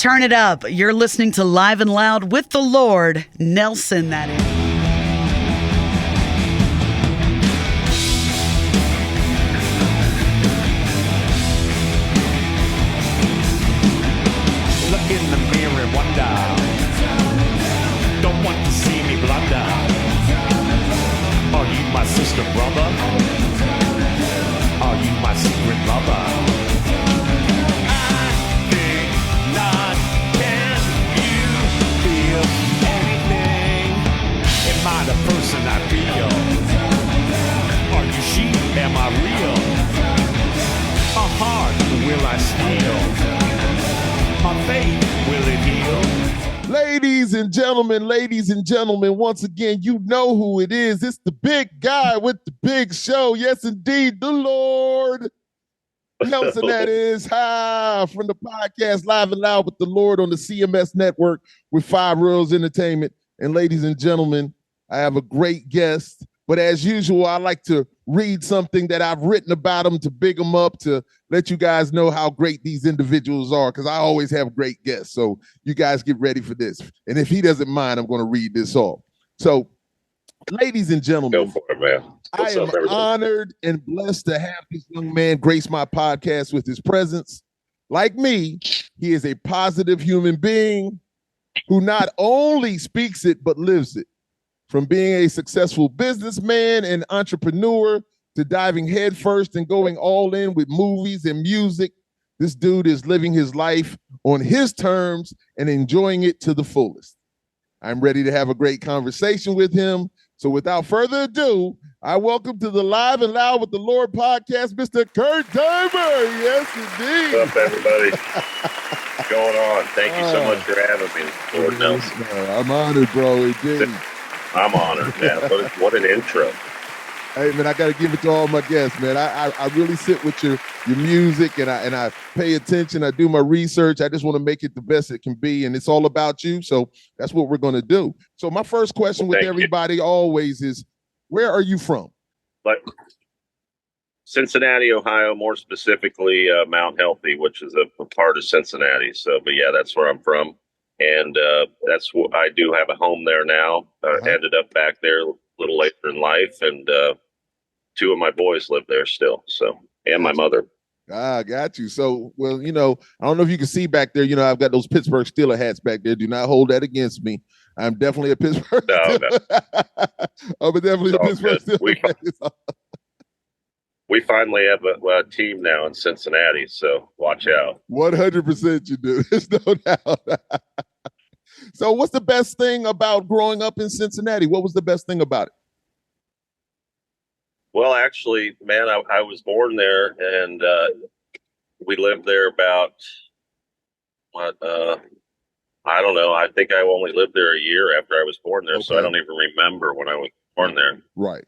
Turn it up. You're listening to Live and Loud with the Lord, Nelson, that is. Look in the mirror and wonder. Don't want to see me blunder. Are you my sister, brother? Are you my secret lover? I think not. Can you feel anything? Am I the person I feel? Are you she? Am I real? A heart will I steal? My faith, will it heal? Ladies and gentlemen, once again, you know who it is. It's the big guy with the big show. Yes, indeed, the Lord Nelson, that is. From the podcast Live and Loud with the Lord on the CMS Network with Royals Entertainment. And ladies and gentlemen, I have a great guest. But as usual, I like to read something that I've written about them to big them up, to let you guys know how great these individuals are, because I always have great guests. So you guys get ready for this. And if he doesn't mind, I'm going to read this off. So, ladies and gentlemen, go for it, man. I am honored and blessed to have this young man grace my podcast with his presence. Like me, he is a positive human being who not only speaks it, but lives it. From being a successful businessman and entrepreneur to diving headfirst and going all in with movies and music, this dude is living his life on his terms and enjoying it to the fullest. I'm ready to have a great conversation with him. So without further ado, I welcome to the Live and Loud with the Lord podcast, Mr. Kurt Deimer. Yes, indeed. What's up, everybody? What's going on? Thank you so much for having me, Lord Nelson. I'm honored, bro. Indeed. I'm honored, man. What an intro. Hey, man, I got to give it to all my guests, man. I really sit with your music, and I pay attention. I do my research. I just want to make it the best it can be, and it's all about you. So that's what we're going to do. So my first question with everybody always is, where are you from? Like Cincinnati, Ohio, more specifically Mount Healthy, which is a part of Cincinnati. So, but yeah, that's where I'm from. And that's what I do have a home there now. Ended up back there a little later in life, and two of my boys live there still. So, and my mother. Got you. So, well, I don't know if you can see back there. I've got those Pittsburgh Steelers hats back there. Do not hold that against me. I'm definitely a Pittsburgh. No. I'm definitely a Pittsburgh Steelers. We finally have a team now in Cincinnati, so watch out. 100% you do. There's no doubt. So what's the best thing about growing up in Cincinnati? What was the best thing about it? Well, actually, man, I was born there, and we lived there about, I don't know. I think I only lived there a year after I was born there, so I don't even remember when I was born there. Right.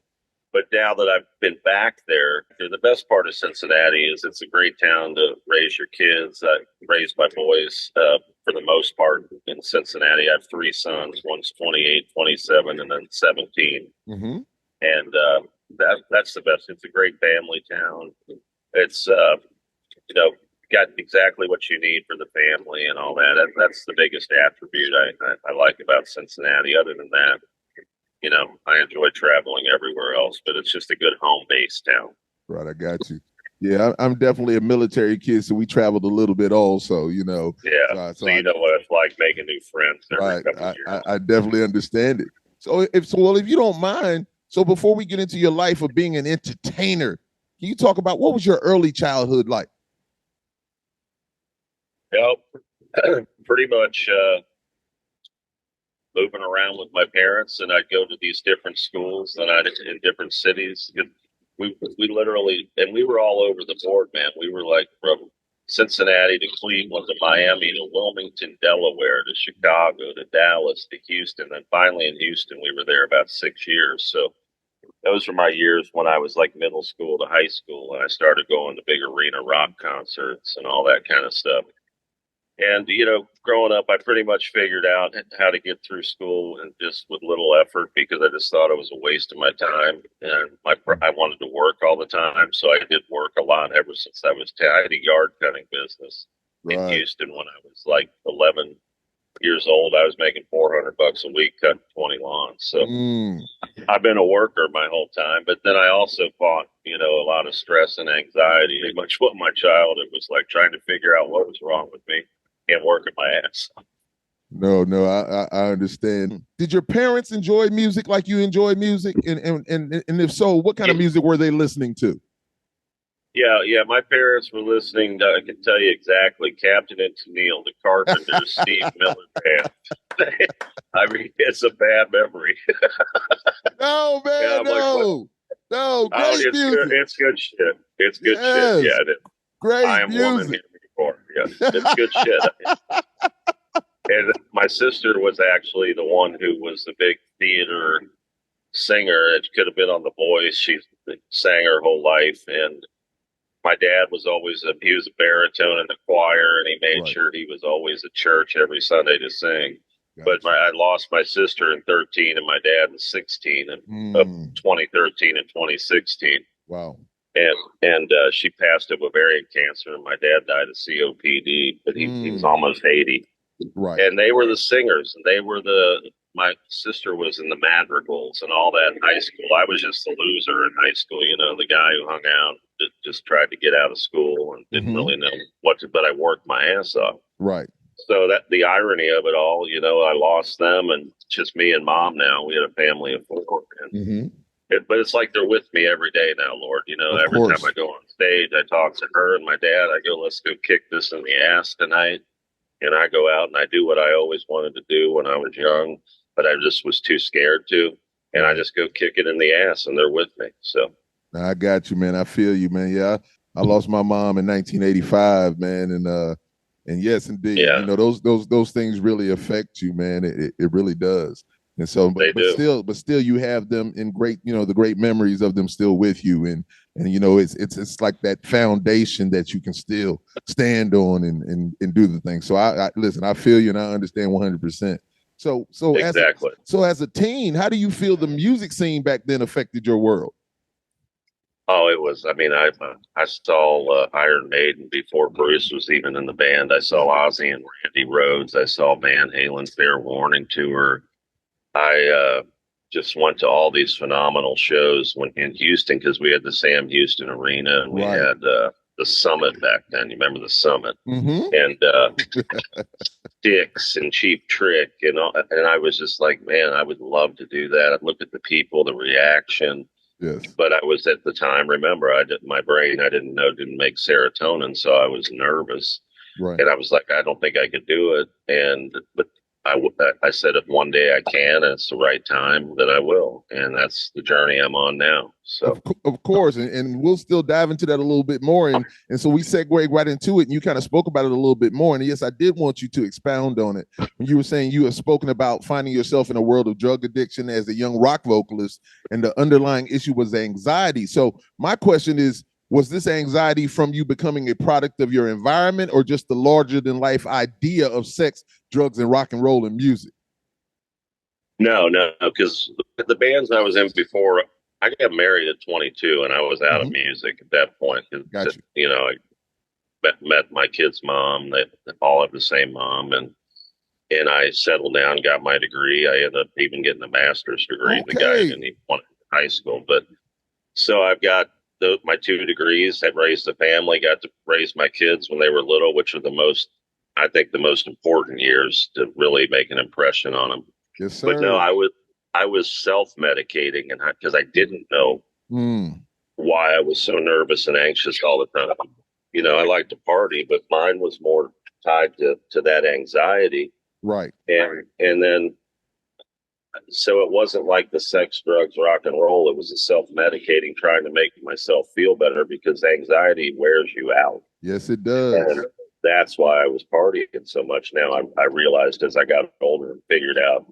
But now that I've been back there, the best part of Cincinnati is it's a great town to raise your kids. I raised my boys for the most part in Cincinnati. I have three sons. One's 28, 27, and then 17. Mm-hmm. And that's the best. It's a great family town. It's, got exactly what you need for the family and all that. That's the biggest attribute I like about Cincinnati. Other than that, I enjoy traveling everywhere else, but it's just a good home-based town. Right, I got you. Yeah, I'm definitely a military kid, so we traveled a little bit also, Yeah, so you know what it's like making new friends every couple of years. I definitely understand it. So if you don't mind, so before we get into your life of being an entertainer, can you talk about what was your early childhood like? Pretty much moving around with my parents, and I'd go to these different schools and in different cities. We literally, and we were all over the board, man. We were like from Cincinnati to Cleveland to Miami to Wilmington, Delaware to Chicago to Dallas to Houston. Then finally in Houston, we were there about 6 years. So those were my years when I was like middle school to high school, and I started going to big arena rock concerts and all that kind of stuff. And, growing up, I pretty much figured out how to get through school and just with little effort, because I just thought it was a waste of my time. And I wanted to work all the time. So I did work a lot ever since I was 10. I had a yard cutting business. in Right. Houston when I was like 11 years old. I was making $400 a week cutting 20 lawns. So I've been a worker my whole time, but then I also fought, a lot of stress and anxiety. Pretty much what my childhood was like, trying to figure out what was wrong with me and working my ass. No, I understand. Did your parents enjoy music like you enjoy music? And if so, what kind of music were they listening to? Yeah. My parents were listening to, I can tell you exactly, Captain and Tennille, the Carpenters, Steve Miller Band. I mean, it's a bad memory. No, man, Yeah, no, great it's music. good. It's good shit. It's good shit. Yeah, it is. Great I Am Woman, music. Henry Ford. Yeah, it's good shit. And my sister was actually the one who was the big theater singer. It could have been on The Voice. She sang her whole life. And my dad was always he was a baritone in the choir, and he made sure he was always at church every Sunday to sing. Gotcha. But I lost my sister in 13 and my dad in 16 of 2013 and 2016. Wow. And she passed of ovarian cancer, and my dad died of COPD, but he was almost 80. Right. And they were the singers, and my sister was in the madrigals and all that in high school. I was just the loser in high school, the guy who hung out, just tried to get out of school and didn't really know what to, but I worked my ass off. Right. So that the irony of it all, I lost them, and just me and mom now. We had a family of 4. But it's like they're with me every day now, Lord. Every time I go on stage, I talk to her and my dad. I go, let's go kick this in the ass tonight. And I go out and I do what I always wanted to do when I was young, but I just was too scared to. And I just go kick it in the ass, and they're with me. So I got you, man. I feel you, man. Yeah, I lost my mom in 1985, man, and yes, indeed, those things really affect you, man. It really does. And so, but still, you have them in great, the great memories of them still with you, and it's like that foundation that you can still stand on and do the thing. So I listen, I feel you, and I understand 100%. So exactly. As a teen, how do you feel the music scene back then affected your world? Oh, it was. I mean, I saw Iron Maiden before Bruce was even in the band. I saw Ozzy and Randy Rhoads. I saw Van Halen Fair Warning tour. I just went to all these phenomenal shows in Houston, because we had the Sam Houston Arena, and we had the Summit back then. You remember the Summit? And Sticks and Cheap Trick, and I was just like, man, I would love to do that. I'd look at the people, the reaction. Yes. But I was at the time, remember, my brain, I didn't make serotonin, so I was nervous. Right. And I was like, I don't think I could do it. But I said, if one day I can, and it's the right time, then I will. And that's the journey I'm on now. So of course, and we'll still dive into that a little bit more. And so we segue right into it, and you kind of spoke about it a little bit more. And yes, I did want you to expound on it. When you were saying you have spoken about finding yourself in a world of drug addiction as a young rock vocalist, and the underlying issue was anxiety. So my question is, was this anxiety from you becoming a product of your environment, or just the larger than life idea of sex, drugs, and rock and roll and music? No, because the bands I was in before, I got married at 22, and I was out of music at that point. Gotcha. I met my kid's mom. They all have the same mom, and I settled down, got my degree. I ended up even getting a master's degree. The guy didn't even want it in high school, but so I've got my 2 degrees. I've raised a family, got to raise my kids when they were little, which are the most important years to really make an impression on them. Yes, sir. But no, I was self-medicating, and because I didn't know why I was so nervous and anxious all the time. I like to party, but mine was more tied to that anxiety. Right. And then, so it wasn't like the sex, drugs, rock and roll. It was a self-medicating, trying to make myself feel better, because anxiety wears you out. Yes, it does. And that's why I was partying so much. Now I realized as I got older and figured out,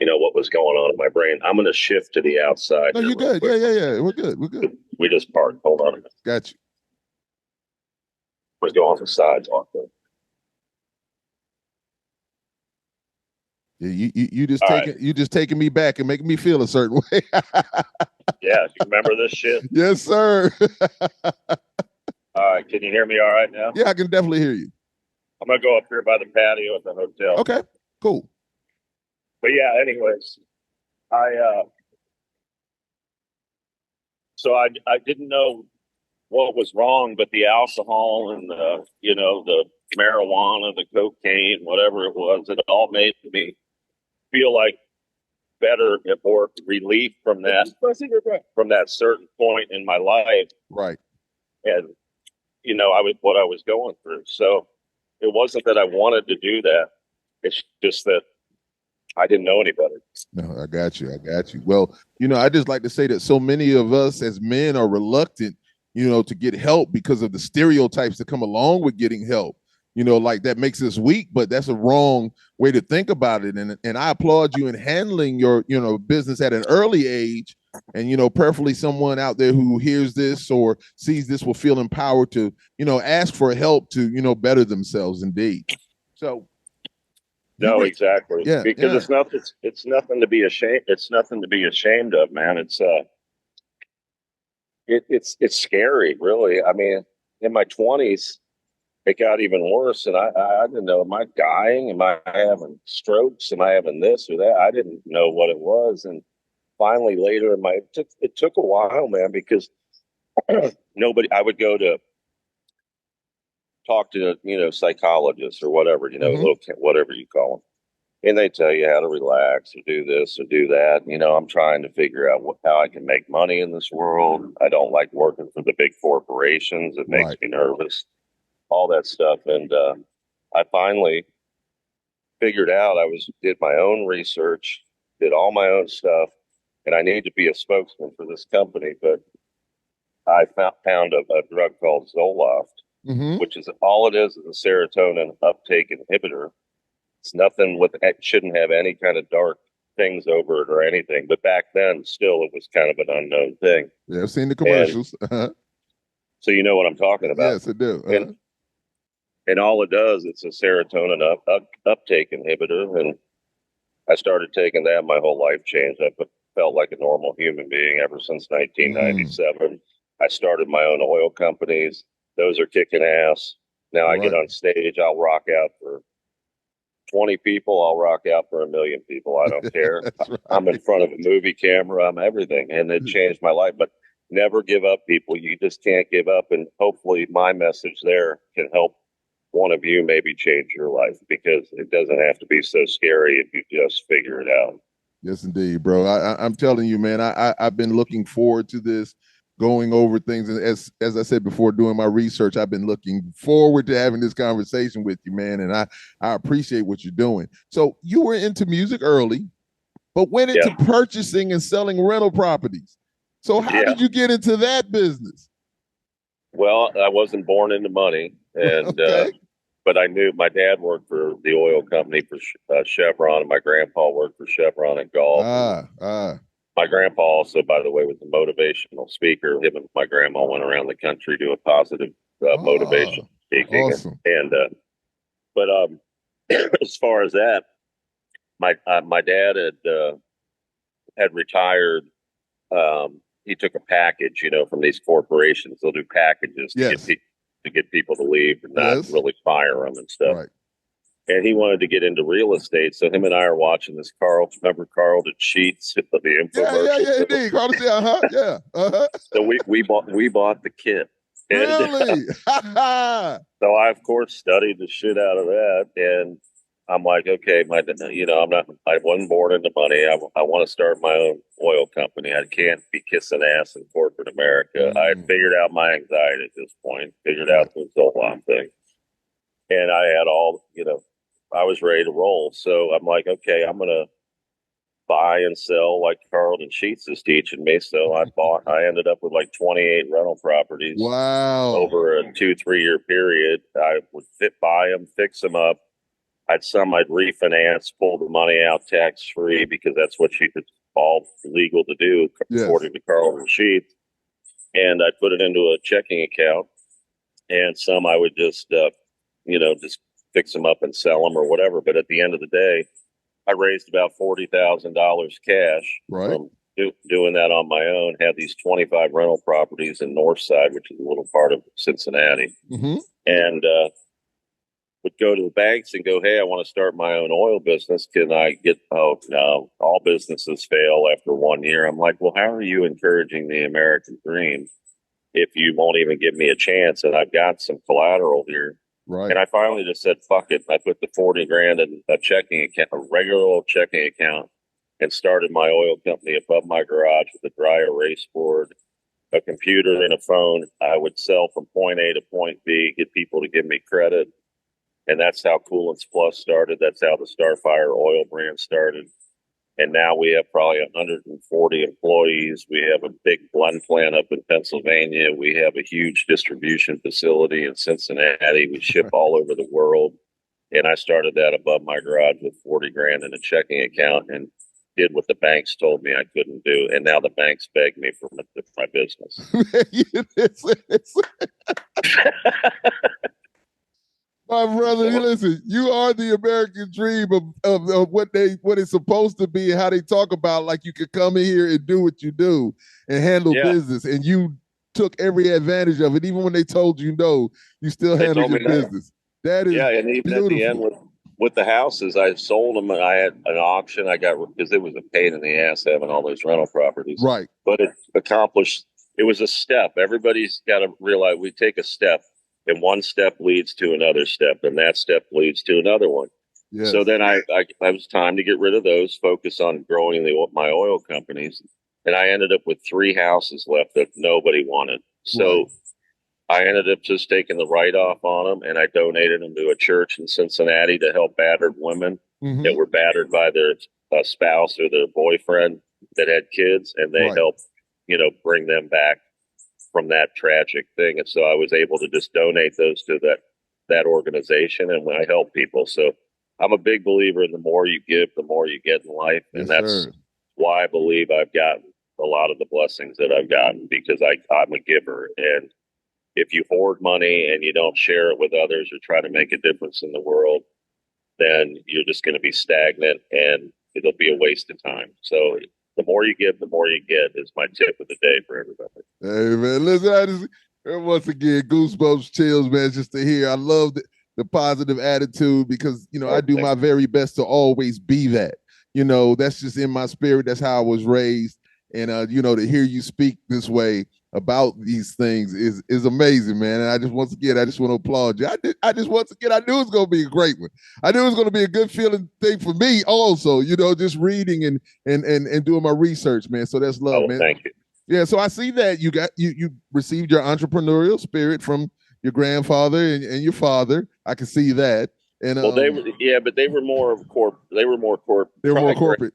what was going on in my brain. I'm going to shift to the outside. No, you're good. Yeah. We're good. We just parked. Hold on a minute. Got you. Let's go on the sides. Yeah, you just taking me back and making me feel a certain way. Yeah, you remember this shit? Yes, sir. All right, can you hear me all right now? Yeah, I can definitely hear you. I'm gonna go up here by the patio at the hotel. Okay, cool. But yeah, anyways, so I didn't know what was wrong, but the alcohol and the the marijuana, the cocaine, whatever it was, it all made me feel like better or relief from that certain point in my life, Right. and what I was going through. So it wasn't that I wanted to do that; it's just that I didn't know any better. No, I got you. Well, I just like to say that so many of us as men are reluctant, to get help because of the stereotypes that come along with getting help. Like that makes us weak, but that's a wrong way to think about it. And I applaud you in handling your, business at an early age. And, prayerfully someone out there who hears this or sees this will feel empowered to, ask for help to, better themselves indeed. So no, exactly. Yeah, because yeah. it's nothing to be ashamed. It's nothing to be ashamed of, man. It's scary, really. I mean, in my 20s, it got even worse, and I didn't know. Am I dying? Am I having strokes? Am I having this or that? I didn't know what it was, and finally, later in it took a while, man, because nobody. I would go to talk to psychologists or whatever, whatever you call them. And they tell you how to relax or do this or do that. I'm trying to figure out how I can make money in this world. I don't like working for the big corporations. It makes me nervous, all that stuff. And I finally figured out did my own research, did all my own stuff, and I need to be a spokesman for this company. But I found a drug called Zoloft, which is all it is a serotonin uptake inhibitor. It's nothing it shouldn't have any kind of dark things over it or anything. But back then, still, it was kind of an unknown thing. Yeah, I've seen the commercials. So you know what I'm talking about. Yes, I do. And all it does, it's a serotonin uptake inhibitor. And I started taking that. My whole life changed. I felt like a normal human being ever since 1997. I started my own oil companies. Those are kicking ass. Now I get on stage. I'll rock out for 20 people, I'll rock out for 1 million people. I don't care. Right. I'm in front of a movie camera. I'm everything. And it changed my life. But never give up, people. You just can't give up. And hopefully my message there can help one of you maybe change your life, because it doesn't have to be so scary if you just figure it out. Yes, indeed, bro. I'm telling you, man, I've been looking forward to this, going over things. And as I said before, doing my research, I've been looking forward to having this conversation with you, man. And I appreciate what you're doing. So you were into music early, but went into purchasing and selling rental properties. So how did you get into that business? Well, I wasn't born into money. And, but I knew my dad worked for the oil company for Chevron, and my grandpa worked for Chevron and Gulf. My grandpa also, by the way, was a motivational speaker. Him and my grandma went around the country doing positive motivation speaking. Awesome. But as far as that, my dad had retired. He took a package, from these corporations. They'll do packages to get people to leave and not really fire them and stuff. Right. And he wanted to get into real estate. So him and I are watching this remember Carlton Sheets, the infomercial? Yeah, indeed. Carlton, So we bought the kit. Really? So I, of course, studied the shit out of that. And I'm like, okay, I wasn't born into money. I want to start my own oil company. I can't be kissing ass in corporate America. I had figured out my anxiety at this point, figured out the Zoloft thing. And I had I was ready to roll. So I'm like, okay, I'm going to buy and sell like Carlton Sheets is teaching me. So I ended up with like 28 rental properties. Wow. Over a 2-3 year period. I would buy them, fix them up. I'd refinance, pull the money out tax free, because that's what it's all legal to do according to Carlton Sheets. And I'd put it into a checking account, and some I would just fix them up and sell them or whatever. But at the end of the day, I raised about $40,000 cash from doing that on my own. Had these 25 rental properties in Northside, which is a little part of Cincinnati. And would go to the banks and go, "Hey, I want to start my own oil business. Can I get?" Oh no, all businesses fail after 1 year. I'm like, well, how are you encouraging the American dream if you won't even give me a chance? And I've got some collateral here. Right. And I finally just said, fuck it. I put the 40 grand in a checking account, a regular old checking account, and started my oil company above my garage with a dry erase board, a computer, and a phone. I would sell from point A to point B, get people to give me credit. And that's how Coolants Plus started. That's how the Starfire oil brand started. And now we have probably 140 employees. We have a big blend plant up in Pennsylvania. We have a huge distribution facility in Cincinnati. We ship all over the world. And I started that above my garage with 40 grand in a checking account and did what the banks told me I couldn't do. And now the banks beg me for my business. My brother, listen, you are the American dream of what it's supposed to be and how they talk about, like you could come in here and do what you do and handle business. And you took every advantage of it. Even when they told you no, you still handled your business. That is and even beautiful. at the end with the houses, I sold them. I had an auction. I got, because it was a pain in the ass having all those rental properties. Right. But it accomplished, it was a step. Everybody's got to realize we take a step. And one step leads to another step, and that step leads to another one. Yes. So then I was time to get rid of those, focus on growing my oil companies. And I ended up with 3 houses left that nobody wanted. So I ended up just taking the write-off on them, and I donated them to a church in Cincinnati to help battered women that were battered by their spouse or their boyfriend that had kids, and they helped, bring them back from that tragic thing. And so I was able to just donate those to that organization, and I help people. So I'm a big believer in the more you give, the more you get in life. And that's why I believe I've gotten a lot of the blessings that I've gotten, because I'm a giver. And if you hoard money and you don't share it with others or try to make a difference in the world, then you're just going to be stagnant and it'll be a waste of time. So the more you give, the more you get is my tip of the day for everybody. Hey, man, listen, once again, goosebumps, chills, man, just to hear. I love the positive attitude because, I do my very best to always be that. That's just in my spirit. That's how I was raised. And, to hear you speak this way about these things is amazing, man. And I just want to applaud you. I knew it was going to be a great one. I knew it was going to be a good feeling thing for me also, just reading and doing my research, man. So that's love, man. Thank you. Yeah, so I see that you received your entrepreneurial spirit from your grandfather and your father. I can see that. And but they were more corporate. They were more corporate.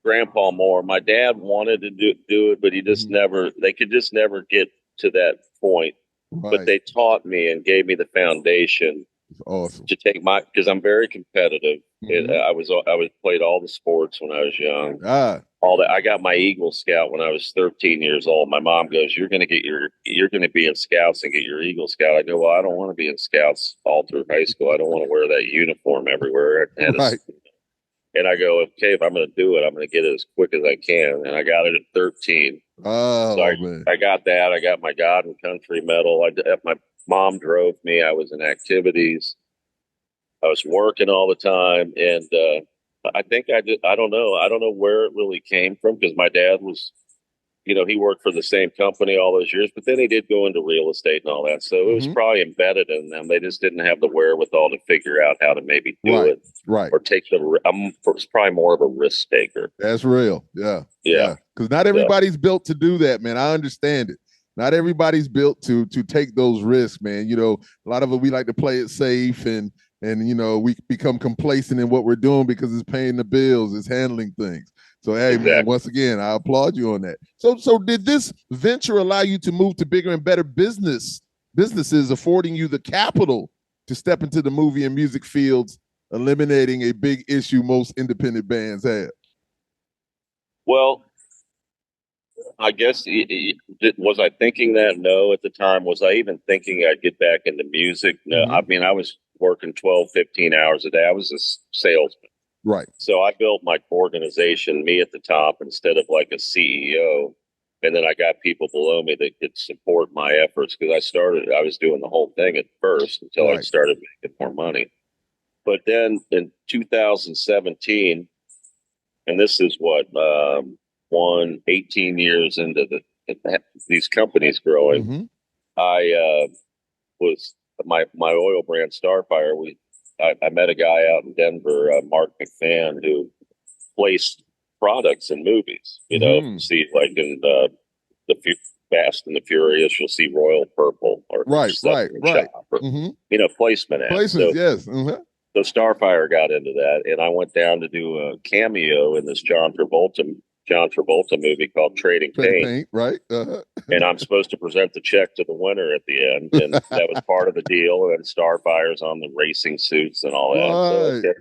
Grandpa more. My dad wanted to do it, but he just they could just never get to that point. Right. But they taught me and gave me the foundation. Awesome. To take because I'm very competitive. I played all the sports when I was young. All that. I got my Eagle Scout when I was 13 years old. My mom goes, "You're going to be in Scouts and get your Eagle Scout." I go, "Well, I don't want to be in Scouts all through high school. I don't want to wear that uniform everywhere." And I go, "Okay, if I'm going to do it, I'm going to get it as quick as I can." And I got it at 13. Oh, so man. I got that. I got my God and Country medal. My mom drove me. I was in activities. I was working all the time. And I think I did. I don't know. I don't know where it really came from, because my dad was, he worked for the same company all those years, but then he did go into real estate and all that. So it was probably embedded in them. They just didn't have the wherewithal to figure out how to maybe do it. Right. Or take it's probably more of a risk taker. That's real. Yeah. Because not everybody's built to do that, man. I understand it. Not everybody's built to take those risks, man. A lot of it, we like to play it safe and we become complacent in what we're doing because it's paying the bills, it's handling things. So, hey, man, once again, I applaud you on that. So did this venture allow you to move to bigger and better businesses, affording you the capital to step into the movie and music fields, eliminating a big issue most independent bands have? Well, I guess, was I thinking that? No, at the time. Was I even thinking I'd get back into music? No. I mean, I was working 12, 15 hours a day. I was a salesman. Right. So I built my organization, me at the top, instead of like a CEO. And then I got people below me that could support my efforts, because I was doing the whole thing at first until I started making more money. But then in 2017, and this is what 18 years into these companies growing. Mm-hmm. I was my oil brand Starfire. I met a guy out in Denver, Mark McFan, who placed products in movies. You know, see like in the Fast and the Furious, you'll see Royal Purple or Right. or, Mm-hmm. you know, placement ads. Placements, yes. Mm-hmm. So Starfire got into that, and I went down to do a cameo in this John Travolta movie called Trading Paint. Right. And I'm supposed to present the check to the winner at the end, and that was part of the deal. And Starfire's on the racing suits and all that. Right. So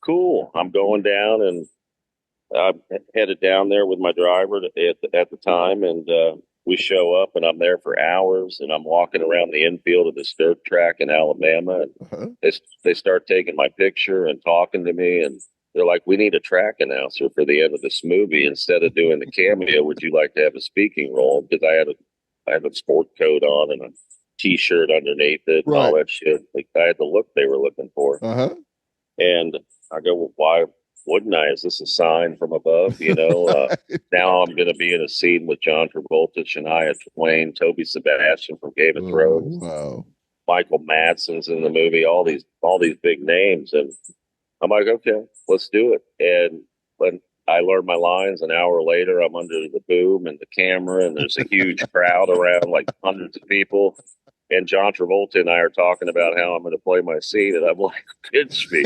cool. I'm going down, and I headed down there with my driver at the time, and we show up, and I'm there for hours, and I'm walking around the infield of this dirt track in Alabama, and they start taking my picture and talking to me, and they're like, "We need a track announcer for the end of this movie. Instead of doing the cameo, would you like to have a speaking role?" Because I had a sport coat on and a T-shirt underneath it and all that shit. Like, I had the look they were looking for. And I go, "Well, why wouldn't I? Is this a sign from above?" You know, now I'm going to be in a scene with John Travolta, Shania Twain, Toby Sebastian from Game of Thrones. Wow. Michael Madsen's in the movie, all these big names. And I'm like, okay, let's do it. And when I learned my lines, an hour later, I'm under the boom and the camera, and there's a huge crowd around, like hundreds of people. And John Travolta and I are talking about how I'm going to play my scene. And I'm like, pinch me.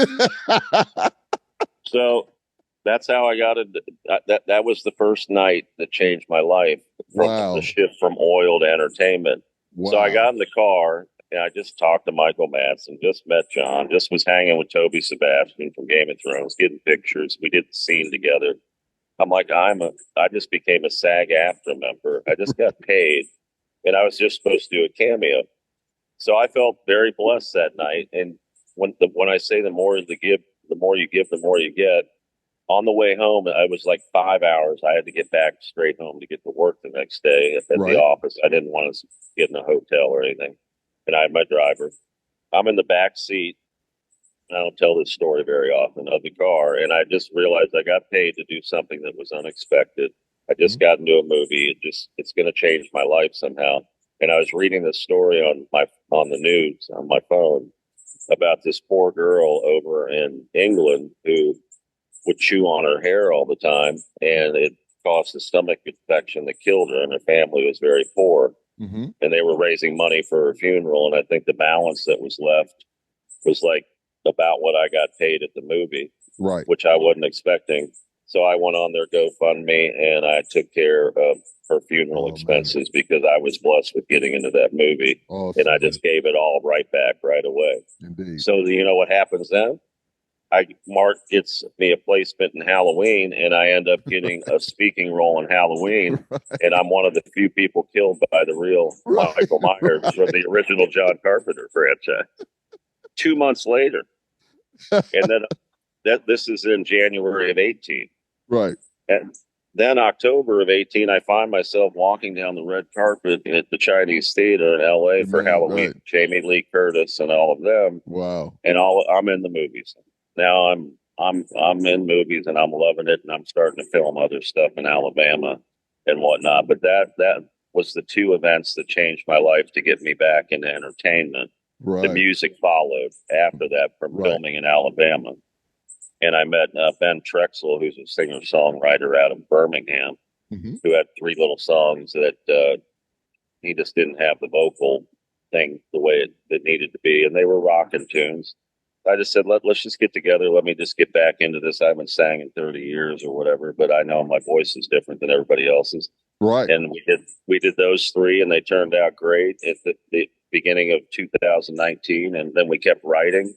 So that's how I got it. That was the first night that changed my life from the shift from oil to entertainment. Wow. So I got in the car, and I just talked to Michael Madsen, just met John, just was hanging with Toby Sebastian from Game of Thrones, getting pictures. We did the scene together. I'm like, I just became a SAG-AFTRA member. I just got paid, and I was just supposed to do a cameo. So I felt very blessed that night. And when I say the more you give, the more you get. On the way home, I was like 5 hours. I had to get back straight home to get to work the next day at the office. I didn't want to get in a hotel or anything. And I had my driver. I'm in the back seat. I don't tell this story very often of the car. And I just realized I got paid to do something that was unexpected. I just got into a movie. It's going to change my life somehow. And I was reading this story on the news on my phone about this poor girl over in England who would chew on her hair all the time, and it caused a stomach infection that killed her, and her family was very poor. And they were raising money for her funeral, and I think the balance that was left was like about what I got paid at the movie, which I wasn't expecting. So I went on their GoFundMe, and I took care of her funeral expenses because I was blessed with getting into that movie. And I just gave it all right back right away. Indeed. So you know what happens then? Mark gets me a placement in Halloween, and I end up getting a speaking role in Halloween. And I'm one of the few people killed by the real Michael Myers from the original John Carpenter franchise. 2 months later. And then this is in January of 18. Right. And then October of 18, I find myself walking down the red carpet at the Chinese Theater in LA for Halloween. Jamie Lee Curtis and all of them. Wow. And I'm in the movies. Now I'm in movies, and I'm loving it, and I'm starting to film other stuff in Alabama and whatnot. But that was the two events that changed my life to get me back into entertainment. The music followed after that from filming in Alabama. And I met Ben Trexel, who's a singer-songwriter out of Birmingham, who had 3 little songs that he just didn't have the vocal thing the way it needed to be. And they were rockin' tunes. I just said, let's just get together. Let me just get back into this. I haven't sang in 30 years or whatever, but I know my voice is different than everybody else's. Right. And we did those 3, and they turned out great at the beginning of 2019. And then we kept writing.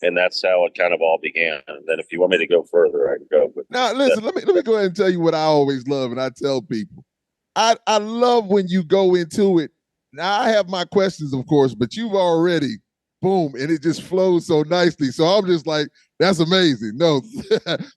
And that's how it kind of all began. And then if you want me to go further, I can go. But now, listen, let me go ahead and tell you what I always love, and I tell people. I love when you go into it. Now, I have my questions, of course, but you've already, boom, and it just flows so nicely. So I'm just like, that's amazing. No,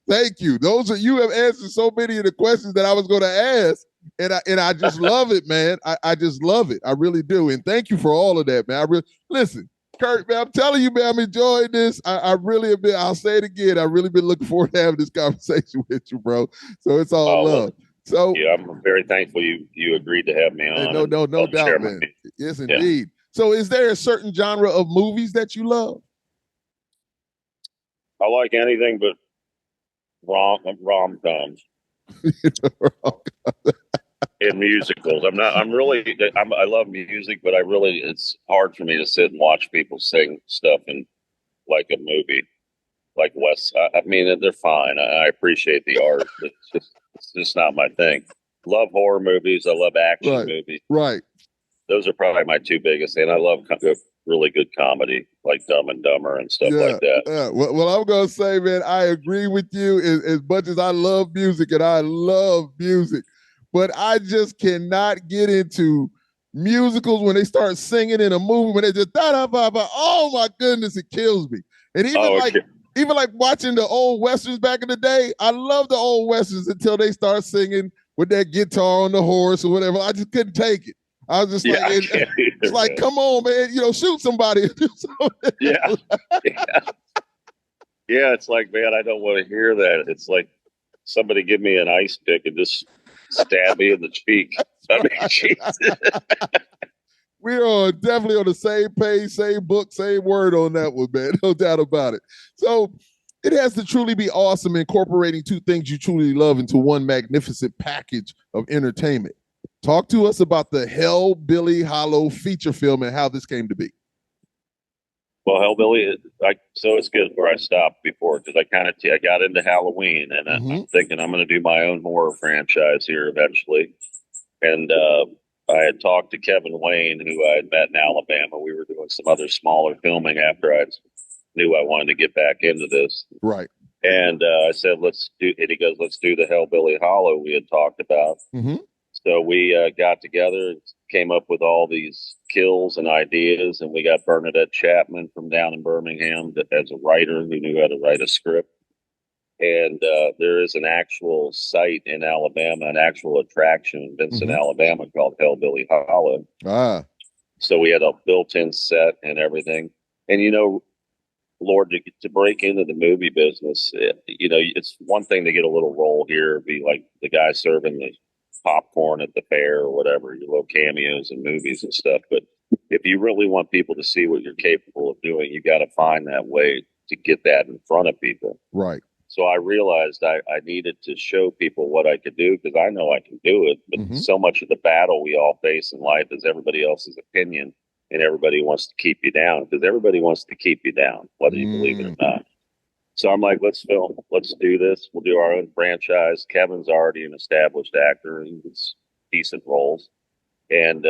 thank you. You have answered so many of the questions that I was going to ask, and I just love it, man. I just love it. I really do. And thank you for all of that, man. Listen. Kurt, man, I'm telling you, man, I'm enjoying this. I really have been, I'll say it again, I really been looking forward to having this conversation with you, bro. So it's all love. So yeah, I'm very thankful you agreed to have me on. No doubt, man. Yes, indeed. So is there a certain genre of movies that you love? I like anything but rom-coms and musicals. I love music, but it's hard for me to sit and watch people sing stuff in like a movie like West. I mean, they're fine. I appreciate the art. It's just not my thing. Love horror movies. I love action movies. Right. Those are probably my two biggest, and I love really good comedy like Dumb and Dumber and stuff like that. Yeah. Well, I'm gonna say, man, I agree with you as much as I love music, but I just cannot get into musicals when they start singing in a movie when they just da da ba ba. Oh my goodness, it kills me. And even like watching the old westerns back in the day, I love the old westerns until they start singing with that guitar on the horse or whatever. I just couldn't take it. I was just it's like, come on, man, shoot somebody. Yeah. It's like, man, I don't want to hear that. It's like somebody give me an ice pick and just stab me in the cheek. I mean, Jesus. We are definitely on the same page, same book, same word on that one, man. No doubt about it. So it has to truly be awesome incorporating two things you truly love into one magnificent package of entertainment. Talk to us about the Hellbilly Hollow feature film and how this came to be. Well, Hellbilly, so it's good where I stopped before because I got into Halloween and I'm thinking I'm going to do my own horror franchise here eventually. And I had talked to Kevin Wayne, who I had met in Alabama. We were doing some other smaller filming after I knew I wanted to get back into this. Right. And I said, he goes, let's do the Hellbilly Hollow we had talked about. Mm-hmm. So we got together and came up with all these kills and ideas, and we got Bernadette Chapman from down in Birmingham as a writer who knew how to write a script. And there is an actual site in Alabama, an actual attraction in Vincent, Alabama called Hellbilly Hollow. So we had a built-in set and everything. And, Lord, to break into the movie business, it's one thing to get a little role here, be like the guy serving the popcorn at the fair or whatever, your little cameos in movies and stuff. But if you really want people to see what you're capable of doing, you got to find that way to get that in front of people. Right. So I realized I needed to show people what I could do because I know I can do it. But so much of the battle we all face in life is everybody else's opinion, and everybody wants to keep you down because everybody wants to keep you down, whether you believe it or not. So I'm like, let's film. Let's do this. We'll do our own franchise. Kevin's already an established actor. He gets decent roles. And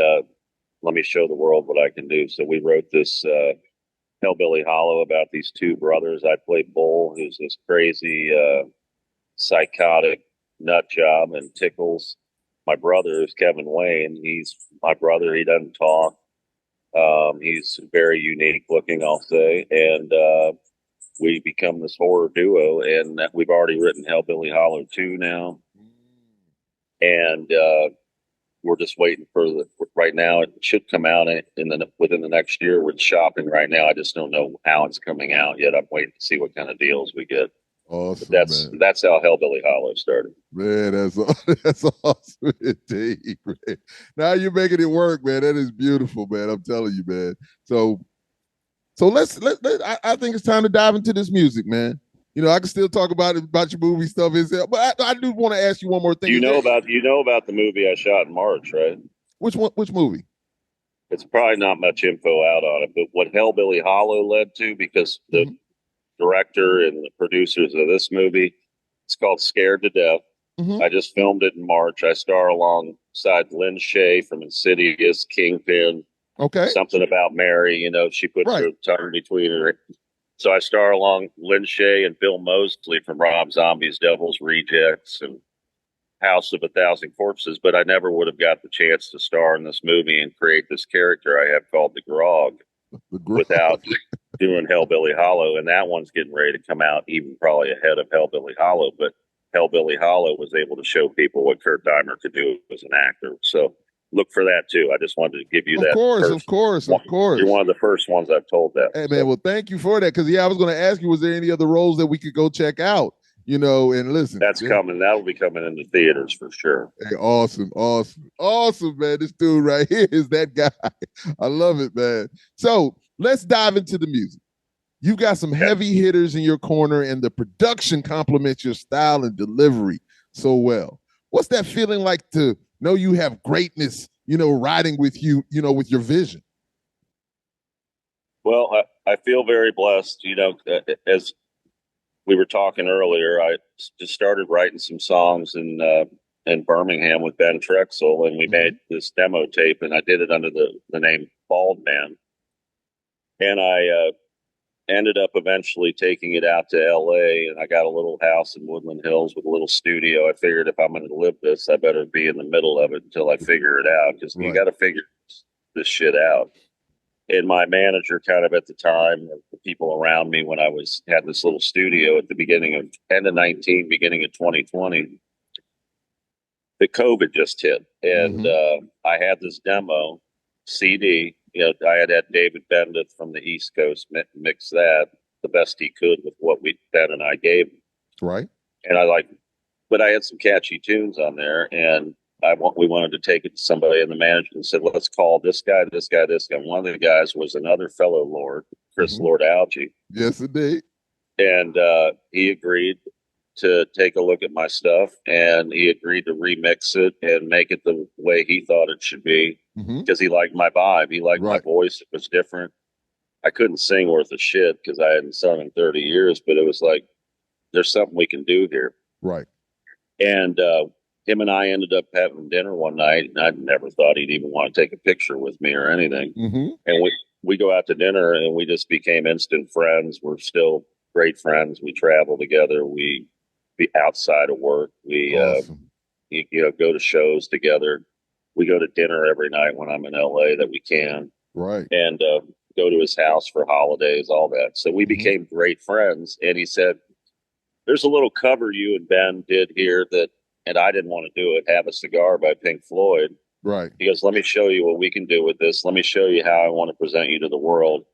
let me show the world what I can do. So we wrote this Hellbilly Hollow about these two brothers. I play Bull, who's this crazy, psychotic nut job and tickles. My brother is Kevin Wayne. He's my brother. He doesn't talk. He's very unique looking, I'll say. And we become this horror duo, and we've already written Hellbilly Hollow 2 now. And we're just waiting for right now. It should come out within the next year. We're shopping right now. I just don't know how it's coming out yet. I'm waiting to see what kind of deals we get. Awesome. But that's how Hellbilly Hollow started. Man, that's awesome indeed, man. Now you're making it work, man. That is beautiful, man. I'm telling you, man. So I think it's time to dive into this music, man. I can still talk about your movie stuff, but I do want to ask you one more thing. You know about the movie I shot in March, right? Which one? Which movie? It's probably not much info out on it, but what Hellbilly Hollow led to, because the director and the producers of this movie, it's called Scared to Death. I just filmed it in March. I star alongside Lynn Shay from Insidious, Kingpin. Okay. Something About Mary, she puts her tongue between her. So I star along Lynn Shay and Bill Moseley from Rob Zombie's Devil's Rejects and House of a Thousand Corpses, but I never would have got the chance to star in this movie and create this character I have called the Grog without doing Hellbilly Hollow. And that one's getting ready to come out even probably ahead of Hellbilly Hollow, but Hellbilly Hollow was able to show people what Kurt Deimer could do as an actor. So look for that too. I just wanted to give you Of that. course, of course, of course. You're one of the first ones I've told that. Hey man, well, thank you for that. Because I was going to ask you, was there any other roles that we could go check out? And listen. That's coming. That'll be coming into theaters for sure. Hey, awesome, man. This dude right here is that guy. I love it, man. So let's dive into the music. You got some heavy hitters in your corner, and the production complements your style and delivery so well. What's that feeling like to know you have greatness, riding with you, with your vision? Well, I feel very blessed. As we were talking earlier, I just started writing some songs in Birmingham with Ben Trexel, and we made this demo tape, and I did it under the name Bald Man. And I ended up eventually taking it out to LA, and I got a little house in Woodland Hills with a little studio. I figured if I'm going to live this, I better be in the middle of it until I figure it out, because you got to figure this shit out. And my manager kind of at the time, the people around me when I had this little studio at the end of 19, beginning of 2020, the COVID just hit. And I had this demo CD. I had David Bendeth from the East Coast mix that the best he could with what Ben and I gave him. Right. And but I had some catchy tunes on there, and we wanted to take it to somebody in the management said, let's call this guy, this guy, this guy. One of the guys was another fellow Lord, Chris Lord Algie. Yes, indeed. And he agreed to take a look at my stuff, and he agreed to remix it and make it the way he thought it should be, because he liked my vibe. He liked my voice. It was different. I couldn't sing worth a shit because I hadn't sung in 30 years, but it was like, there's something we can do here. Right. And him and I ended up having dinner one night, and I never thought he'd even want to take a picture with me or anything. And we go out to dinner, and we just became instant friends. We're still great friends. We travel together. We be outside of work. We awesome. Go to shows together. We go to dinner every night when I'm in LA that we can. Right. And go to his house for holidays, all that. So we became great friends. And he said, there's a little cover you and Ben did here and I didn't want to do it, Have a Cigar by Pink Floyd. Right. He goes, let me show you what we can do with this. Let me show you how I want to present you to the world.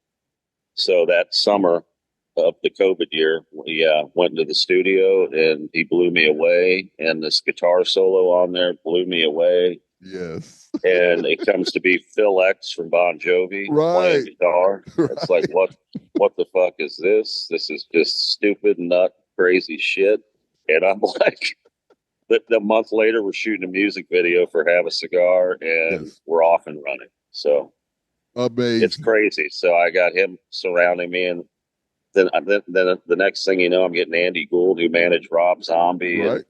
So that summer of the COVID year, we went into the studio, and he blew me away. And this guitar solo on there blew me away. Yes. And it comes to be Phil X from Bon Jovi playing guitar. Right. It's like, what the fuck is this? This is just stupid, nut, crazy shit. And I'm like, the month later, we're shooting a music video for Have a Cigar, and we're off and running. So amazing. It's crazy. So I got him surrounding me, and then the next thing you know, I'm getting Andy Gould, who managed Rob Zombie, and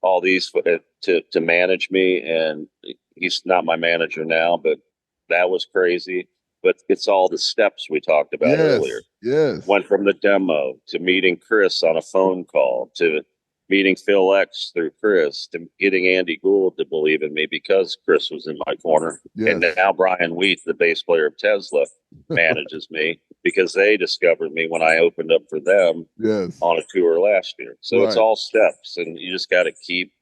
all these to manage me. And he's not my manager now, but that was crazy. But it's all the steps we talked about earlier. Yes. Went from the demo to meeting Chris on a phone call to meeting Phil X through Chris to getting Andy Gould to believe in me because Chris was in my corner. Yes. And now Brian Wheat, the bass player of Tesla, manages me because they discovered me when I opened up for them on a tour last year. So it's all steps, and you just got to keep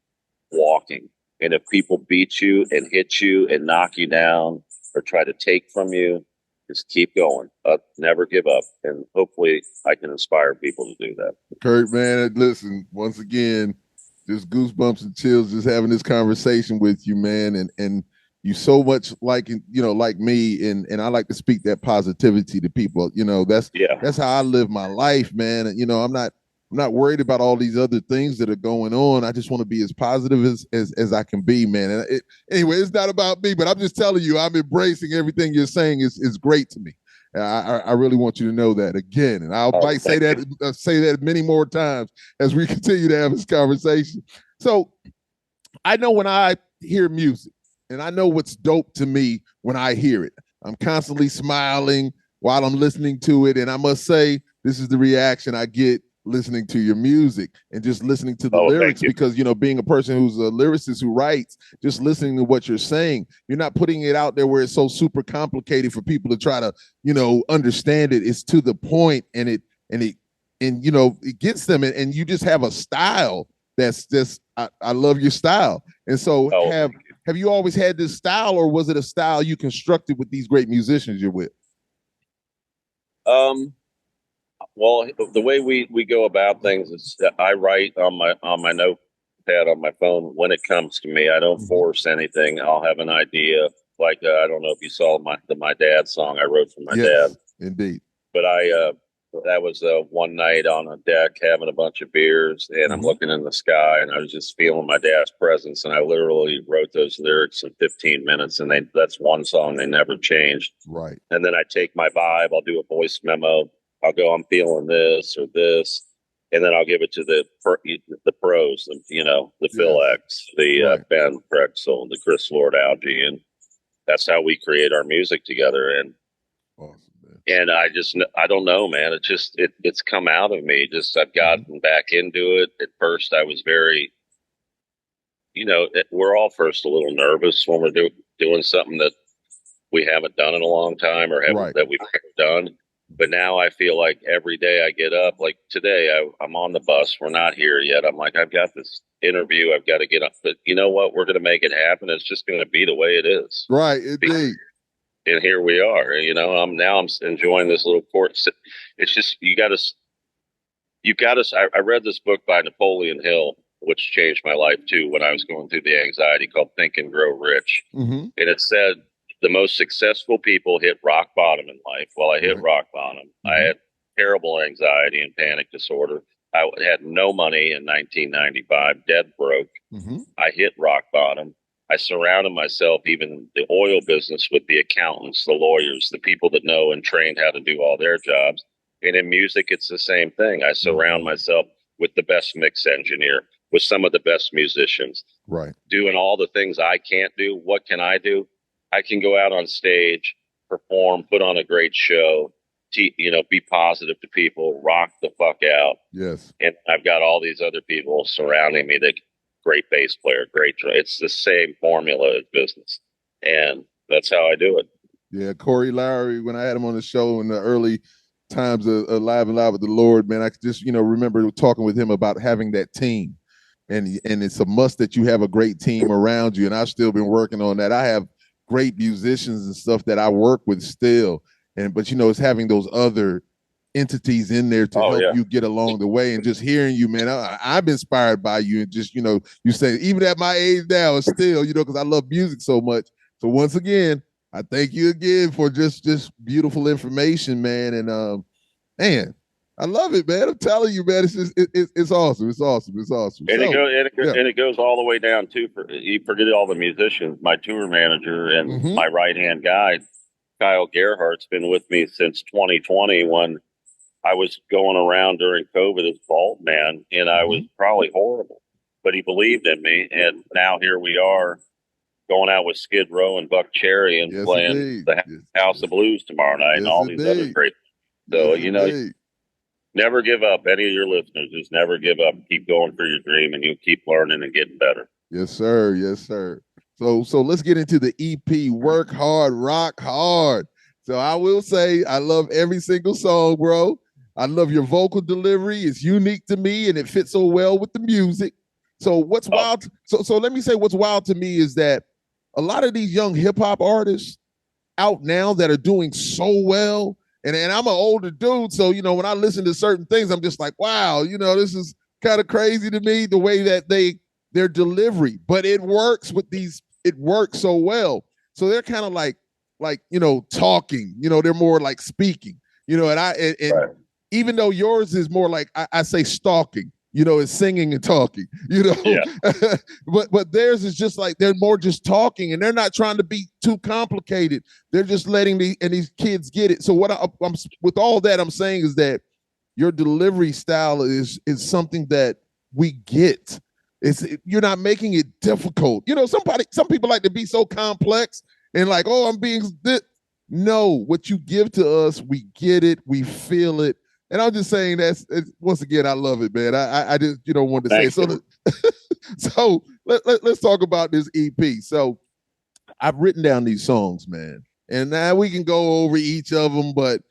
walking. And if people beat you and hit you and knock you down or try to take from you, just keep going. Never give up. And hopefully I can inspire people to do that. Kurt, man, listen, once again, just goosebumps and chills just having this conversation with you, man. And you so much like me, and I like to speak that positivity to people. That's how I live my life, man. And I'm not worried about all these other things that are going on. I just want to be as positive as I can be, man. And anyway, it's not about me, but I'm just telling you, I'm embracing everything you're saying is great to me. I really want you to know that again. And I might say that many more times as we continue to have this conversation. So I know when I hear music, and I know what's dope to me when I hear it. I'm constantly smiling while I'm listening to it. And I must say, this is the reaction I get listening to your music and just listening to the lyrics, because being a person who's a lyricist who writes, just listening to what you're saying, you're not putting it out there where it's so super complicated for people to try to understand it. It's to the point, and it gets them, and you just have a style that's just I love your style. And so have you always had this style, or was it a style you constructed with these great musicians you're with? Well, the way we go about things is that I write on my notepad on my phone when it comes to me. I don't force anything. I'll have an idea. Like I don't know if you saw my dad's song I wrote for my dad. Indeed. But that was one night on a deck having a bunch of beers, and I'm looking in the sky, and I was just feeling my dad's presence, and I literally wrote those lyrics in 15 minutes, and that's one song they never changed. Right. And then I take my vibe, I'll do a voice memo, I'll go, I'm feeling this or this, and then I'll give it to the pros, the Phil X, the Ben Prexel, the Chris Lord Algie, and that's how we create our music together. And awesome, man. And I don't know, man. It's come out of me. I've gotten back into it. At first, I was very, we're all first a little nervous when we're doing something that we haven't done in a long time or that we've never done. But now I feel like every day I get up, like today, I'm on the bus. We're not here yet. I'm like, I've got this interview. I've got to get up. But you know what? We're going to make it happen. It's just going to be the way it is. Right. Indeed. And here we are, I'm enjoying this little course. It's just, I read this book by Napoleon Hill, which changed my life too, when I was going through the anxiety, called Think and Grow Rich. And it said the most successful people hit rock bottom in life. Well, I hit rock bottom. I had terrible anxiety and panic disorder. I had no money in 1995, dead broke. I hit rock bottom. I surrounded myself, even in the oil business, with the accountants, the lawyers, the people that know and trained how to do all their jobs. And in music, it's the same thing. I surround myself with the best mix engineer, with some of the best musicians. Right. Doing all the things I can't do. What can I do? I can go out on stage, perform, put on a great show, be positive to people, rock the fuck out. Yes. And I've got all these other people surrounding me that great bass player, it's the same formula as business. And that's how I do it. Yeah, Corey Lowry, when I had him on the show in the early times of Live and Live with the Lord, man, I just, remember talking with him about having that team. And it's a must that you have a great team around you. And I've still been working on that. I have great musicians and stuff that I work with still. But it's having those other entities in there to help you get along the way. And just hearing you, man, I'm inspired by you. And just, you say, even at my age now, still, because I love music so much. So once again, I thank you again for just beautiful information, man. And man, I love it, man. I'm telling you, man, it's just it's awesome. It's awesome. It's awesome. And it goes all the way down to, you forget all the musicians, my tour manager and my right-hand guy, Kyle Gerhardt's been with me since 2020 when I was going around during COVID as vault man, and I was probably horrible, but he believed in me. And now here we are going out with Skid Row and Buck Cherry and playing the House of Blues tomorrow night and all these other great. So, never give up. Any of your listeners, just never give up. Keep going for your dream, and you'll keep learning and getting better. Yes, sir. Yes, sir. So let's get into the EP, Work Hard, Rock Hard. So I will say I love every single song, bro. I love your vocal delivery. It's unique to me, and it fits so well with the music. So what's wild? So let me say what's wild to me is that a lot of these young hip hop artists out now that are doing so well, and I'm an older dude, so when I listen to certain things, I'm just like, wow, this is kind of crazy to me the way that their delivery, but it works with these. It works so well. So they're kind of like talking. They're more like speaking. And even though yours is more like I say stalking, is singing and talking, but theirs is just like they're more just talking, and they're not trying to be too complicated. They're just letting these kids get it. So what I'm with all that I'm saying is that your delivery style is something that we get. You're not making it difficult. Some people like to be so complex and like, I'm being this. No, what you give to us, we get it, we feel it. And I'm just saying once again, I love it, man. I just, wanted to say so. So let's talk about this EP. So I've written down these songs, man, and now we can go over each of them. But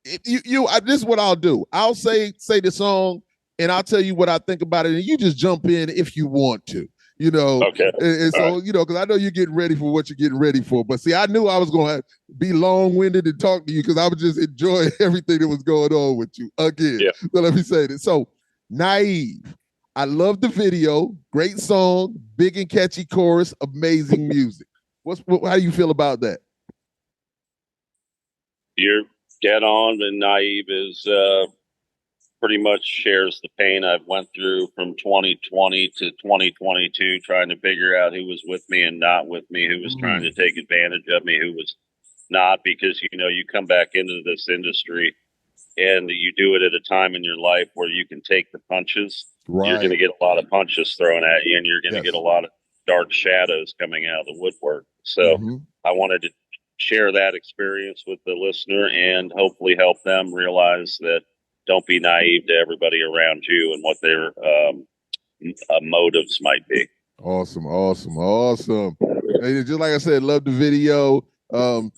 this is what I'll do. I'll say the song, and I'll tell you what I think about it, and you just jump in if you want to. Okay. And so, Right. because I know you're getting ready for what you're getting ready for. But see, I knew I was going to be long-winded and talk to you because I was just enjoying everything that was going on with you again. Yeah. So let me say this. So, Naive. I love the video. Great song, big and catchy chorus, amazing music. How do you feel about that? You're dead on, and Naive is pretty much shares the pain I've went through from 2020 to 2022, trying to figure out who was with me and not with me, who was trying to take advantage of me, who was not, because, you come back into this industry and you do it at a time in your life where you can take the punches. Right. You're going to get a lot of punches thrown at you, and you're going to Yes. get a lot of dark shadows coming out of the woodwork. So I wanted to share that experience with the listener and hopefully help them realize that don't be naive to everybody around you and what their motives might be. Awesome. And just like I said, love the video.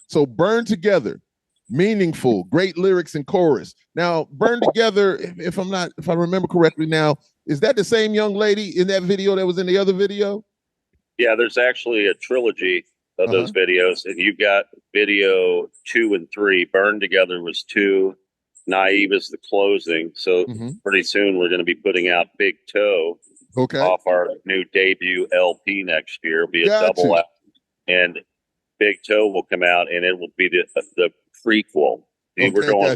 So Burn Together, meaningful, great lyrics and chorus. Now, Burn Together, if I remember correctly now, is that the same young lady in that video that was in the other video? Yeah, there's actually a trilogy of those videos, and you've got video 2 and 3. Burn Together was 2. Naive is the closing. So pretty soon we're going to be putting out Big Toe off our new debut LP next year. It'll be a double out, and Big Toe will come out, and it will be the prequel. We're going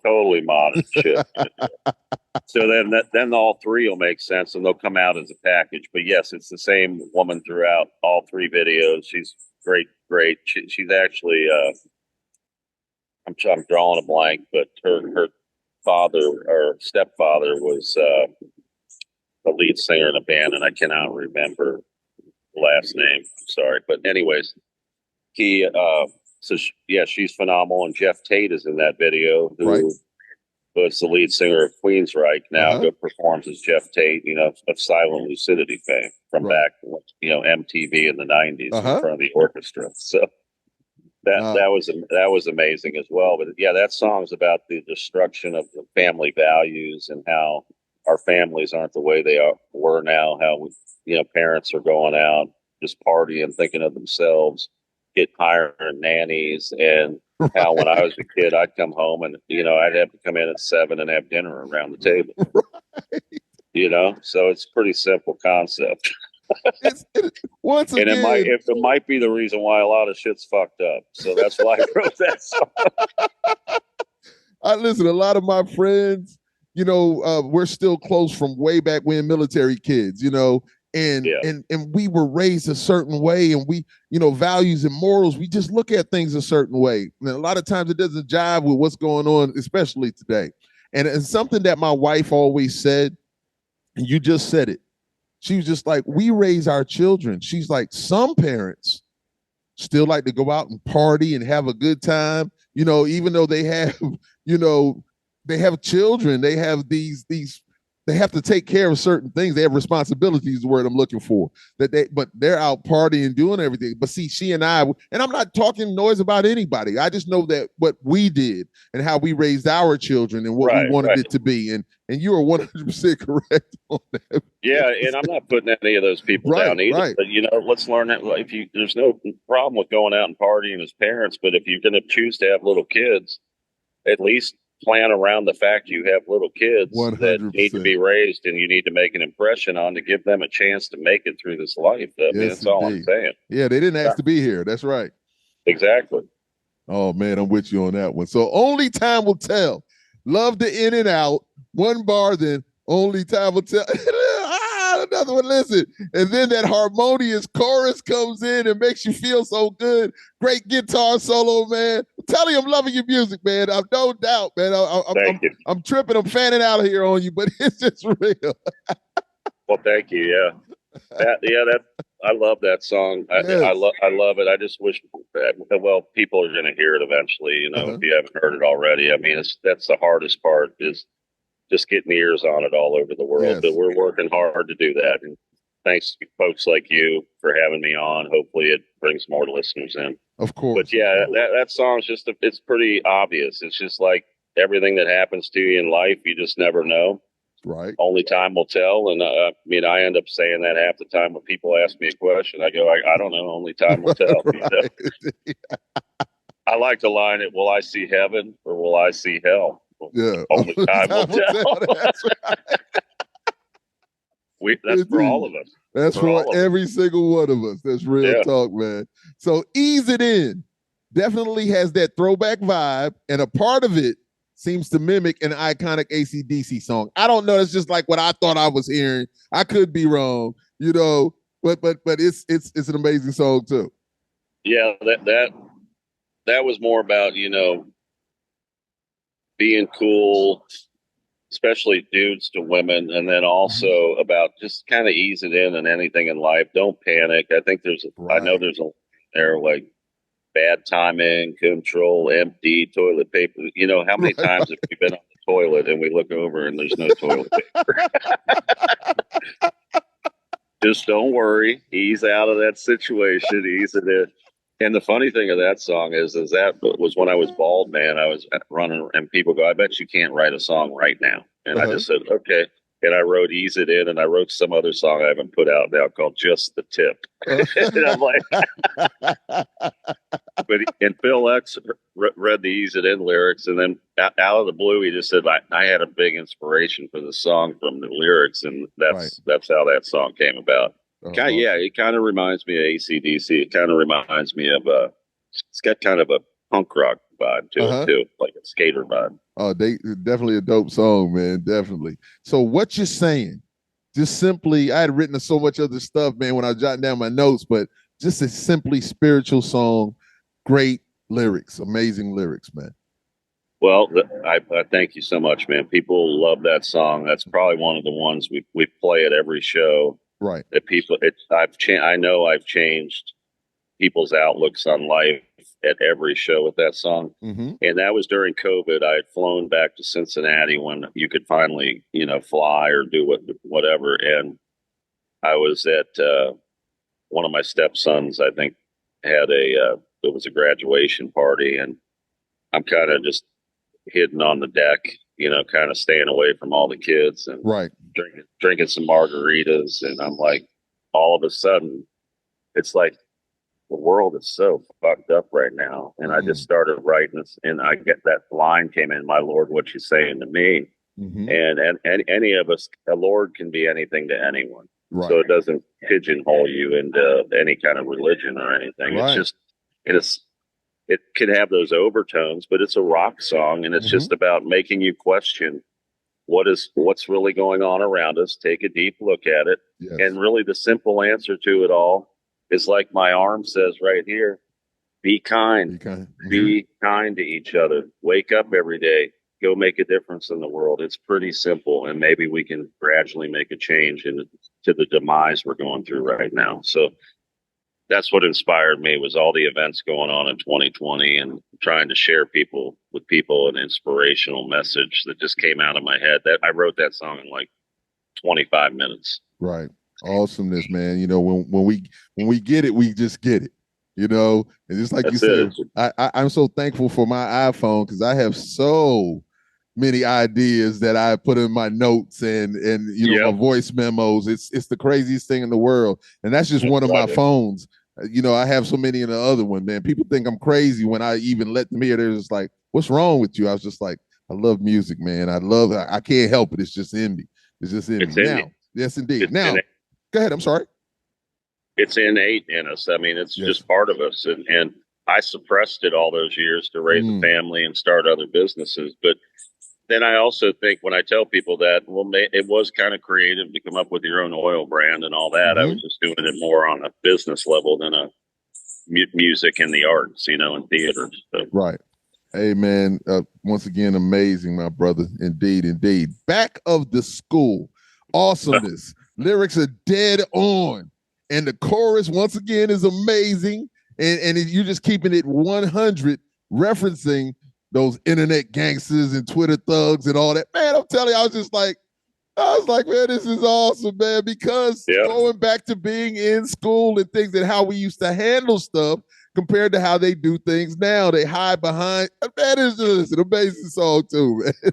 totally modern shit. So then all 3 will make sense, and they'll come out as a package. But yes, it's the same woman throughout all 3 videos. She's great. She's actually I'm drawing a blank, but her father or stepfather was the lead singer in a band, and I cannot remember the last name. I'm sorry, but anyways, he she's phenomenal, and Jeff Tate is in that video, who was the lead singer of Queensryche. Now performs as Jeff Tate, of Silent Lucidity fame from back, MTV in the '90s in front of the orchestra. So. That was amazing as well. But yeah, that song's about the destruction of the family values and how our families aren't the way they were now. How parents are going out just partying, thinking of themselves, get hiring nannies, and how when I was a kid, I'd come home and I'd have to come in at 7 and have dinner around the table. So it's a pretty simple concept. Once again, it might be the reason why a lot of shit's fucked up. So that's why I wrote that song. Listen, a lot of my friends, we're still close from way back when, military kids, and we were raised a certain way, and we, values and morals, we just look at things a certain way. And a lot of times it doesn't jive with what's going on, especially today. And it's something that my wife always said, and you just said it. She was just like, we raise our children. She's like, some parents still like to go out and party and have a good time, even though they have, they have children, they have these, they have to take care of certain things. They have responsibilities, is the word I'm looking for. But they're out partying, doing everything. But see, she and I'm not talking noise about anybody. I just know that what we did and how we raised our children and what we wanted it to be. And you are 100% correct on that. Yeah, and I'm not putting any of those people down either. But let's learn that there's no problem with going out and partying as parents. But if you're going to choose to have little kids, at least plan around the fact you have little kids 100%. That need to be raised, and you need to make an impression on to give them a chance to make it through this life. That's all I'm saying. Yeah, they didn't ask to be here. That's right. Exactly. Oh man, I'm with you on that one. So only time will tell. Love the in and out. One bar, then only time will tell. Another one, listen. And then that harmonious chorus comes in and makes you feel so good. Great guitar solo, man. I'm telling you, I'm loving your music, man. I've no doubt, man. I'm tripping. I'm fanning out here on you, but it's just real. Well, thank you. Yeah. I love that song. I love it. I just wish, people are going to hear it eventually, if you haven't heard it already. I mean, that's the hardest part, is just getting ears on it all over the world. Yes. But we're working hard to do that. And thanks to folks like you for having me on. Hopefully it brings more listeners in. Of course. But yeah, that song's it's pretty obvious. It's just like everything that happens to you in life, you just never know. Right. Only time will tell. And I mean, I end up saying that half the time when people ask me a question. I go, I don't know. Only time will tell. Right. I like to line it, will I see heaven or will I see hell? Yeah. Only time will tell. That's right. That's for all of us. That's for every single one of us. That's real talk, man. So Ease It In definitely has that throwback vibe, and a part of it seems to mimic an iconic AC/DC song. I don't know. It's just like what I thought I was hearing. I could be wrong, you know, but it's an amazing song too. Yeah, that was more about, you know, being cool, especially dudes to women, and then also about just kind of ease it in and anything in life. Don't panic. I think I know there's there like bad timing, control, empty, toilet paper. You know, how many times have we been on the toilet and we look over and there's no toilet paper? Just don't worry. Ease out of that situation. Ease it in. And the funny thing of that song is that was when I was bald, man. I was running, and people go, I bet you can't write a song right now. And I just said, okay. And I wrote Ease It In, and I wrote some other song I haven't put out now called Just the Tip. And I'm like, and Phil X read the Ease It In lyrics, and then out of the blue, he just said, I had a big inspiration for the song from the lyrics, and that's how that song came about. Yeah, it kind of reminds me of AC/DC. It kind of reminds me of it's got kind of a punk rock vibe to it too, like a skater vibe. Oh, they definitely a dope song, man. Definitely. So what you're saying, just simply, I had written so much other stuff, man, when I was jotting down my notes, but just a simply spiritual song, great lyrics, amazing lyrics, man. Well, I thank you so much, man. People love that song. That's probably one of the ones we play at every show. Right. That people, I know I've changed people's outlooks on life at every show with that song. And that was during COVID. I had flown back to Cincinnati when you could finally, you know, fly or do whatever. And I was at one of my stepsons, I think, had it was a graduation party, and I'm kind of just hidden on the deck, you know, kind of staying away from all the kids and drinking some margaritas. And I'm like, all of a sudden, it's like the world is so fucked up right now. And I just started writing this, and I get that line came in, my Lord, what you saying to me? And any of us, a Lord can be anything to anyone. So it doesn't pigeonhole you into any kind of religion or anything. It's just, it can have those overtones, but it's a rock song, and it's just about making you question what's really going on around us. Take a deep look at it. And really the simple answer to it all is like my arm says right here, be kind. Be kind to each other. Wake up every day. Go make a difference in the world. It's pretty simple, and maybe we can gradually make a change to the demise we're going through right now. So that's what inspired me, was all the events going on in 2020 and trying to share with people an inspirational message that just came out of my head. That I wrote that song in like 25 minutes. Right. Awesomeness, man. You know, when we get it, we just get it. You know, and just like you said, I'm so thankful for my iPhone, because I have so many ideas that I put in my notes and you know, my voice memos. It's the craziest thing in the world, and that's just one of my phones. You know, I have so many in the other one, man. People think I'm crazy when I even let them hear. They're just like, "What's wrong with you?" I was just like, "I love music, man. I can't help it. It's just in me. It's just in me." Now, yes, indeed. Now, go ahead. I'm sorry. It's innate in us. I mean, it's just part of us. And I suppressed it all those years to raise a family and start other businesses. But then I also think, when I tell people that, well, it was kind of creative to come up with your own oil brand and all that. I was just doing it more on a business level than a music and the arts, you know, and theater. So. Right. Hey, man, once again, amazing, my brother. Indeed, indeed. Back of the School. Awesomeness. Lyrics are dead on. And the chorus, once again, is amazing. And you're just keeping it 100, referencing those internet gangsters and Twitter thugs and all that. Man, I'm telling you, I was like, man, this is awesome, man, because going back to being in school and things and how we used to handle stuff compared to how they do things now, they hide behind. Man, it's just an amazing song too, man.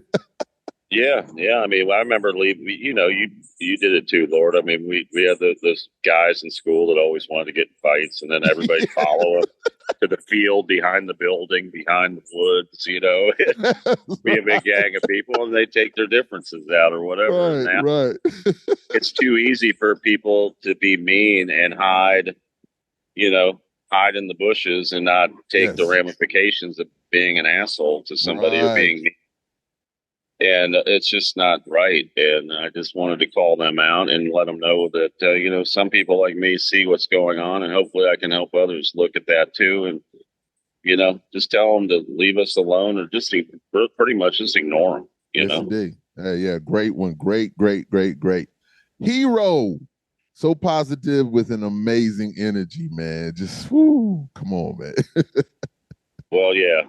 Yeah. I mean, I remember leaving. You did it too, Lord. I mean, we had those guys in school that always wanted to get in fights, and then everybody follow them to the field behind the building, behind the woods. Be a big gang of people, and they take their differences out or whatever. And now Right. it's too easy for people to be mean and hide. Hide in the bushes and not take the Yes. ramifications of being an asshole to somebody or Right. being mean. And it's just not right. And I just wanted to call them out and let them know that, some people like me see what's going on, and hopefully I can help others look at that too. And, just tell them to leave us alone or just pretty much just ignore them, Yes, indeed. Yeah, great one. Great. Hero. So positive with an amazing energy, man. Just, whoo, come on, man. Well, yeah,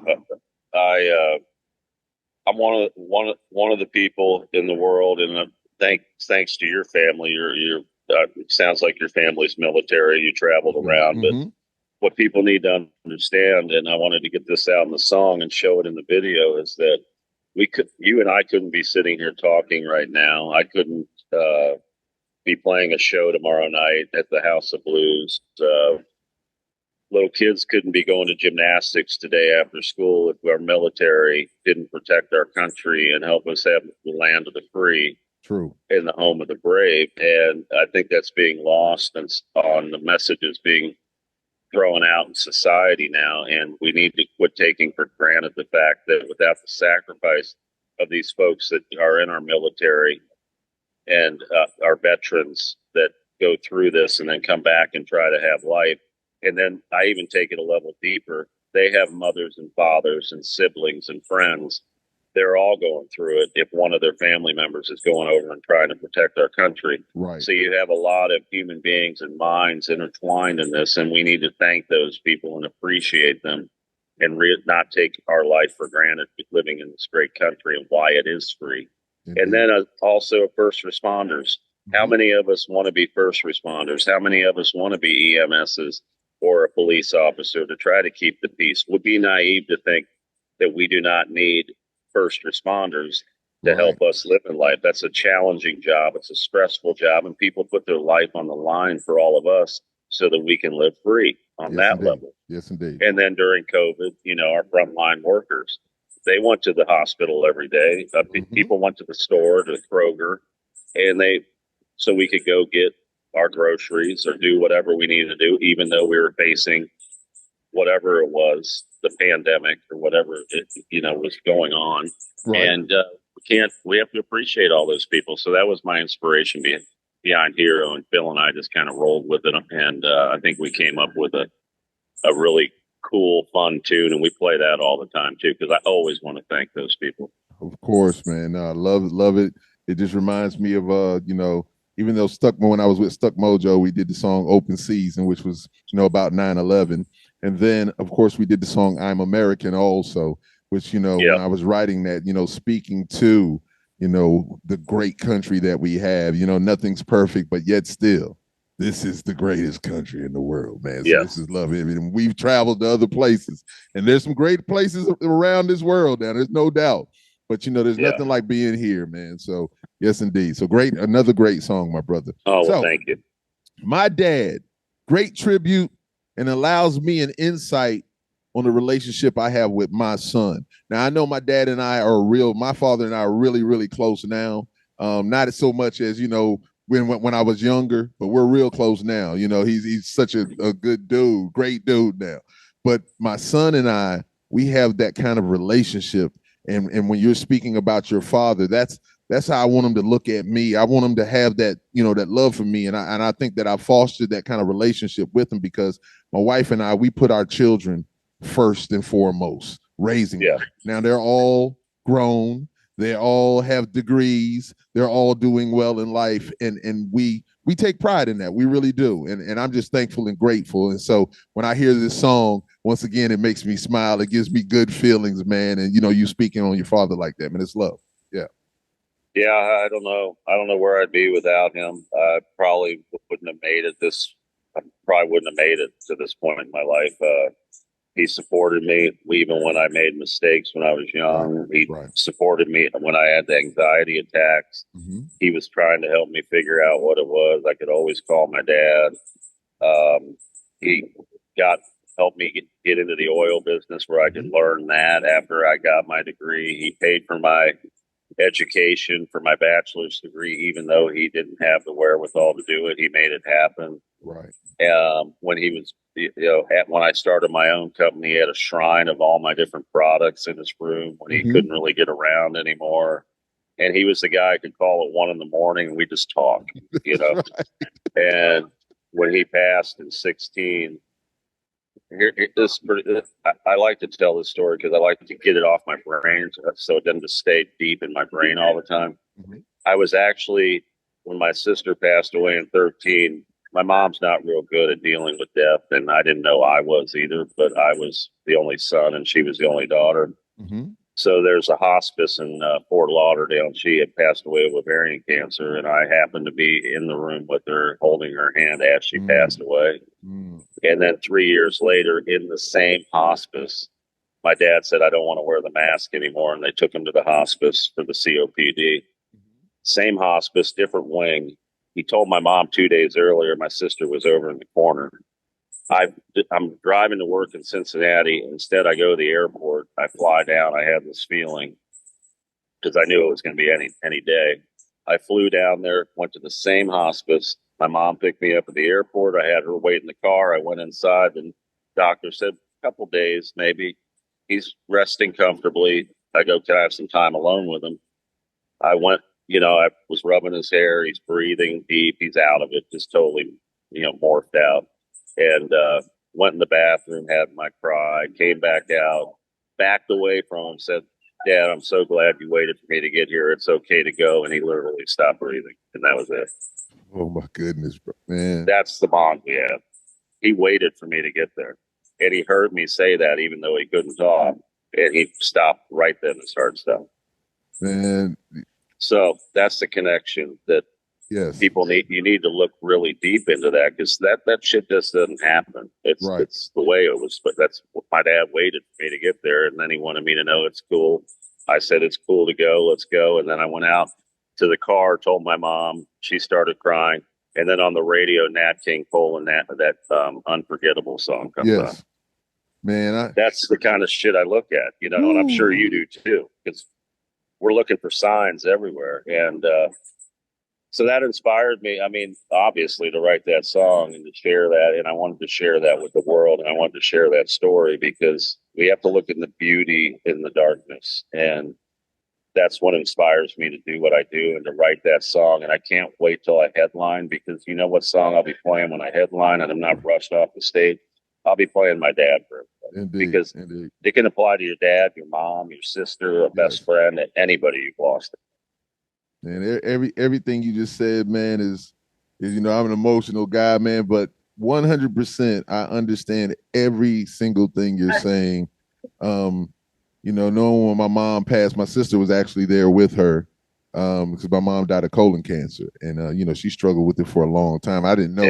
I'm one of the people in the world, and thanks to your family, your sounds like your family's military. You traveled around, but what people need to understand, and I wanted to get this out in the song and show it in the video, is that you and I couldn't be sitting here talking right now. I couldn't be playing a show tomorrow night at the House of Blues. Little kids couldn't be going to gymnastics today after school if our military didn't protect our country and help us have the land of the free. True. In the home of the brave. And I think that's being lost on the messages being thrown out in society now. And we need to quit taking for granted the fact that without the sacrifice of these folks that are in our military and our veterans that go through this and then come back and try to have life. And then I even take it a level deeper. They have mothers and fathers and siblings and friends. They're all going through it if one of their family members is going over and trying to protect our country. Right. So you have a lot of human beings and minds intertwined in this, and we need to thank those people and appreciate them and not take our life for granted living in this great country and why it is free. Indeed. And then also first responders. How many of us want to be first responders? How many of us want to be EMSs or a police officer to try to keep the peace? Would be naive to think that we do not need first responders to help us live in life. That's a challenging job. It's a stressful job, and people put their life on the line for all of us so that we can live free on that level. Yes, indeed. And then during COVID, our frontline workers, they went to the hospital every day. People went to the store, to Kroger, and so we could go get our groceries or do whatever we needed to do, even though we were facing whatever it was, the pandemic or whatever was going on. Right. And we have to appreciate all those people. So that was my inspiration behind Hero, and Phil and I just kind of rolled with it. And I think we came up with a really cool, fun tune, and we play that all the time too, because I always want to thank those people. Of course, man. I love it. It just reminds me of even though when I was with Stuck Mojo, we did the song Open Season, which was, about 9/11. And then, of course, we did the song I'm American also, which, when I was writing that, speaking to, the great country that we have, nothing's perfect, but yet still, this is the greatest country in the world, man. So this is love. I mean, we've traveled to other places, and there's some great places around this world now. There's no doubt. But, there's nothing like being here, man. So, yes, indeed. So great. Another great song, my brother. Oh, well, thank you. My dad, great tribute, and allows me an insight on the relationship I have with my son. Now, I know my dad and I my father and I are really, really close now. Not so much as, when I was younger, but we're real close now. He's such a good dude, great dude now. But my son and I, we have that kind of relationship. And when you're speaking about your father, that's how I want him to look at me. I want him to have that, that love for me. And I think that I fostered that kind of relationship with him because my wife and I, we put our children first and foremost, raising them. Now they're all grown. They all have degrees. They're all doing well in life. And we take pride in that. We really do. And I'm just thankful and grateful. And so when I hear this song, once again, it makes me smile. It gives me good feelings, man. And, you speaking on your father like that, man, it's love. Yeah. Yeah, I don't know. I don't know where I'd be without him. I probably wouldn't have made it to this point in my life. He supported me even when I made mistakes when I was young. He supported me when I had the anxiety attacks. He was trying to help me figure out what it was. I could always call my dad. He helped me get into the oil business where I could learn that after I got my degree. He paid for my education for my bachelor's degree, even though he didn't have the wherewithal to do it. He made it happen. Right. When he was, when I started my own company, he had a shrine of all my different products in his room when he couldn't really get around anymore. And he was the guy I could call at 1 a.m. and we just talk, Right. And when he passed in 2016, I like to tell this story because I like to get it off my brain so it doesn't just stay deep in my brain all the time. I was actually, when my sister passed away in 2013, my mom's not real good at dealing with death, and I didn't know I was either, but I was the only son and she was the only daughter. So there's a hospice in Fort Lauderdale, and she had passed away with ovarian cancer, and I happened to be in the room with her, holding her hand as she passed away. And then 3 years later, in the same hospice, my dad said, I don't want to wear the mask anymore, and they took him to the hospice for the COPD. Same hospice, different wing. He told my mom 2 days earlier, my sister was over in the corner. I'm driving to work in Cincinnati. Instead, I go to the airport. I fly down. I had this feeling because I knew it was going to be any day. I flew down there, went to the same hospice. My mom picked me up at the airport. I had her wait in the car. I went inside, and doctor said, a couple days, maybe. He's resting comfortably. I go, can I have some time alone with him? I went, I was rubbing his hair. He's breathing deep. He's out of it, just totally, morphed out. And went in the bathroom, had my cry, came back out, backed away from him, said, Dad, I'm so glad you waited for me to get here. It's okay to go. And he literally stopped breathing. And that was it. Oh, my goodness, man. That's the bond we have. He waited for me to get there. And he heard me say that even though he couldn't talk. And he stopped right then and started stuff. Man. So that's the connection that people need. You need to look really deep into that because that shit just doesn't happen. It's the way it was. But that's what my dad waited for me to get there. And then he wanted me to know it's cool. I said, it's cool to go. Let's go. And then I went out to the car, told my mom. She started crying. And then on the radio, Nat King Cole and that Unforgettable song comes on. Man, that's the kind of shit I look at, and I'm sure you do too. Because we're looking for signs everywhere. And so that inspired me. I mean, obviously, to write that song and to share that. And I wanted to share that with the world. And I wanted to share that story because we have to look at the beauty in the darkness. And that's what inspires me to do what I do and to write that song. And I can't wait till I headline because you know what song I'll be playing when I headline and I'm not rushed off the stage? I'll be playing my dad for everybody. Because it can apply to your dad, your mom, your sister, a best friend, anybody you've lost. And everything you just said, man, is I'm an emotional guy, man, but 100% I understand every single thing you're saying. Knowing when my mom passed, my sister was actually there with her because my mom died of colon cancer, and she struggled with it for a long time. I didn't know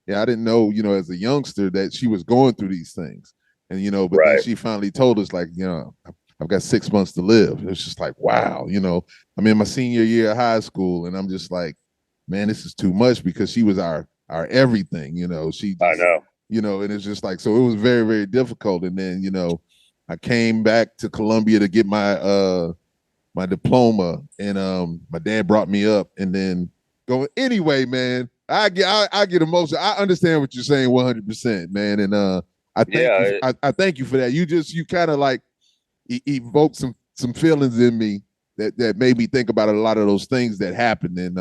I didn't know, as a youngster that she was going through these things. And, but then she finally told us, like, I've got 6 months to live. It was just like, wow, I'm in my senior year of high school. And I'm just like, man, this is too much because she was our everything, I know, and it's just like, so it was very, very difficult. And then, I came back to Columbia to get my my diploma, and my dad brought me up, and then anyway, man. I get emotional. I understand what you're saying 100%, man, and I thank you for that. You kind of like evoked some feelings in me that made me think about a lot of those things that happened. And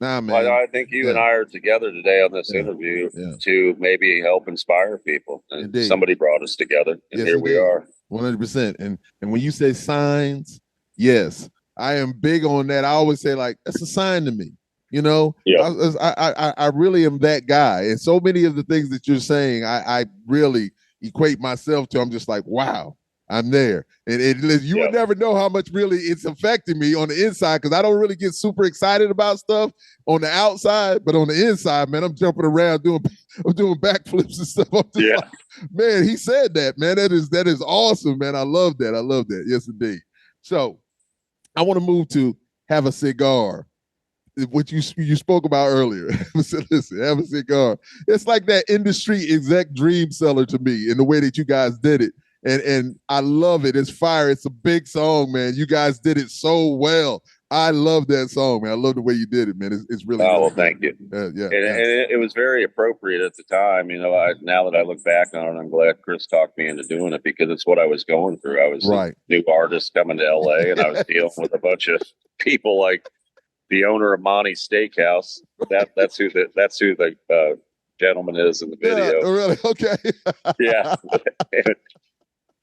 man, well, I think you and I are together today on this interview to maybe help inspire people. And somebody brought us together, and here we are. 100%. And when you say signs, yes, I am big on that. I always say, like, that's a sign to me. I really am that guy. And so many of the things that you're saying, I really equate myself to. I'm just like, wow, I'm there. And you would never know how much really it's affecting me on the inside, because I don't really get super excited about stuff on the outside, but on the inside, man, I'm jumping around I'm doing backflips and stuff. I'm just like, man, he said that, man. That is awesome, man. I love that. I love that. Yes, indeed. So I want to move to Have a Cigar, what you spoke about earlier. Listen, have a cigar. It's like that industry exec dream seller to me in the way that you guys did it. And I love it. It's fire. It's a big song, man. You guys did it so well. I love that song, man. I love the way you did it, man. It's really well, good. thank you. And it was very appropriate at the time. You know, now that I look back on it, I'm glad Chris talked me into doing it, because it's what I was going through. I was a new artist coming to LA, and I was dealing with a bunch of people like the owner of Monty's Steakhouse. That's who the gentleman is in the video. Yeah, really? Okay. Yeah.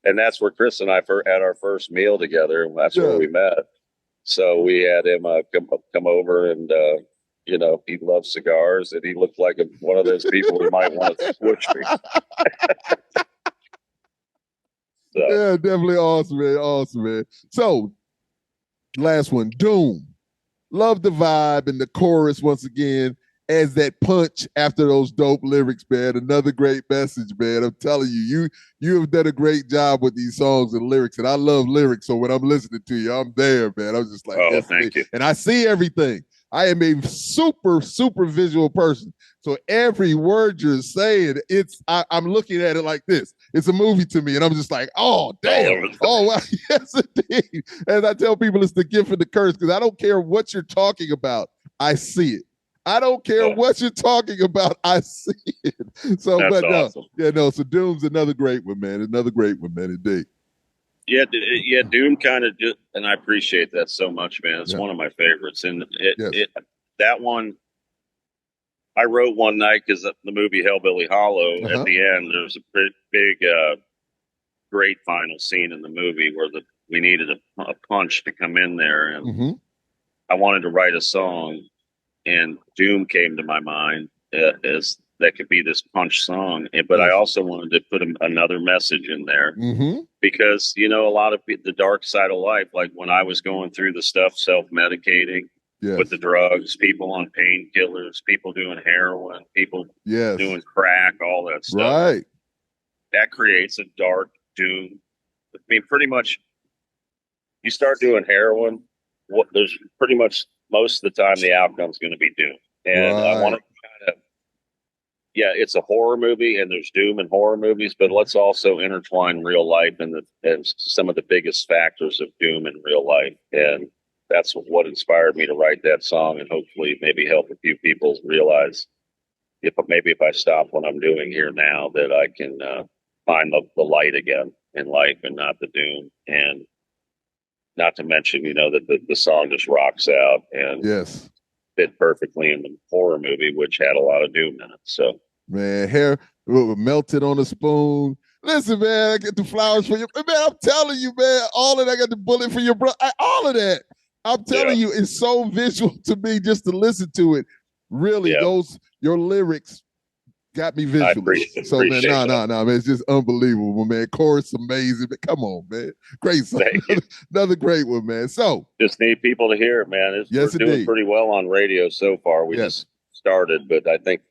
And that's where Chris and I had our first meal together, and that's where we met. So we had him come over, and you know, he loves cigars, and he looked like one of those people who might want to switch me. So. Yeah, definitely awesome, man. Awesome, man. So, last one, Doom. Love the vibe and the chorus once again as that punch after those dope lyrics, man. Another great message, man. I'm telling you, you have done a great job with these songs and lyrics, and I love lyrics. So when I'm listening to you, I'm there, man. I'm just like, oh, thank you. And I see everything. I am a super, super visual person. So every word you're saying, I'm looking at it like this. It's a movie to me, and I'm just like, oh, damn. Oh, wow. Yes, indeed. As I tell people, it's the gift and the curse, because I don't care what you're talking about. I see it. I don't care what you're talking about. I see it. So, that's awesome. So Doom's another great one, man. Another great one, man, indeed. Yeah, Doom kind of just, and I appreciate that so much, man. It's one of my favorites, and that one I wrote one night because the movie Hellbilly Hollow. At the end, there's a big, great final scene in the movie where we needed a punch to come in there, and I wanted to write a song. And Doom came to my mind as that could be this punch song. But I also wanted to put another message in there because, you know, a lot of the dark side of life, like when I was going through the stuff, self-medicating with the drugs, people on painkillers, people doing heroin, people doing crack, all that stuff. Right. That creates a dark doom. I mean, pretty much you start doing heroin, there's pretty much most of the time the outcome's going to be doom. And I want to kind of, it's a horror movie, and there's doom in horror movies, but let's also intertwine real life and some of the biggest factors of doom in real life. And that's what inspired me to write that song, and hopefully maybe help a few people realize if I stop what I'm doing here now, that I can find the light again in life and not the doom. And not to mention, you know, that the song just rocks out and fit perfectly in the horror movie, which had a lot of doom in it. So, man, hair melted on a spoon. Listen, man, I get the flowers for you. Man, I'm telling you, man, all of that. I got the bullet for your brother. All of that. I'm telling you, it's so visual to me just to listen to it. Really, your lyrics got me visually. So, man, no, man, it's just unbelievable, man. Chorus amazing. But come on, man. Great song. Another great one, man. So, just need people to hear it, man. We're doing pretty well on radio so far. We just started, but I think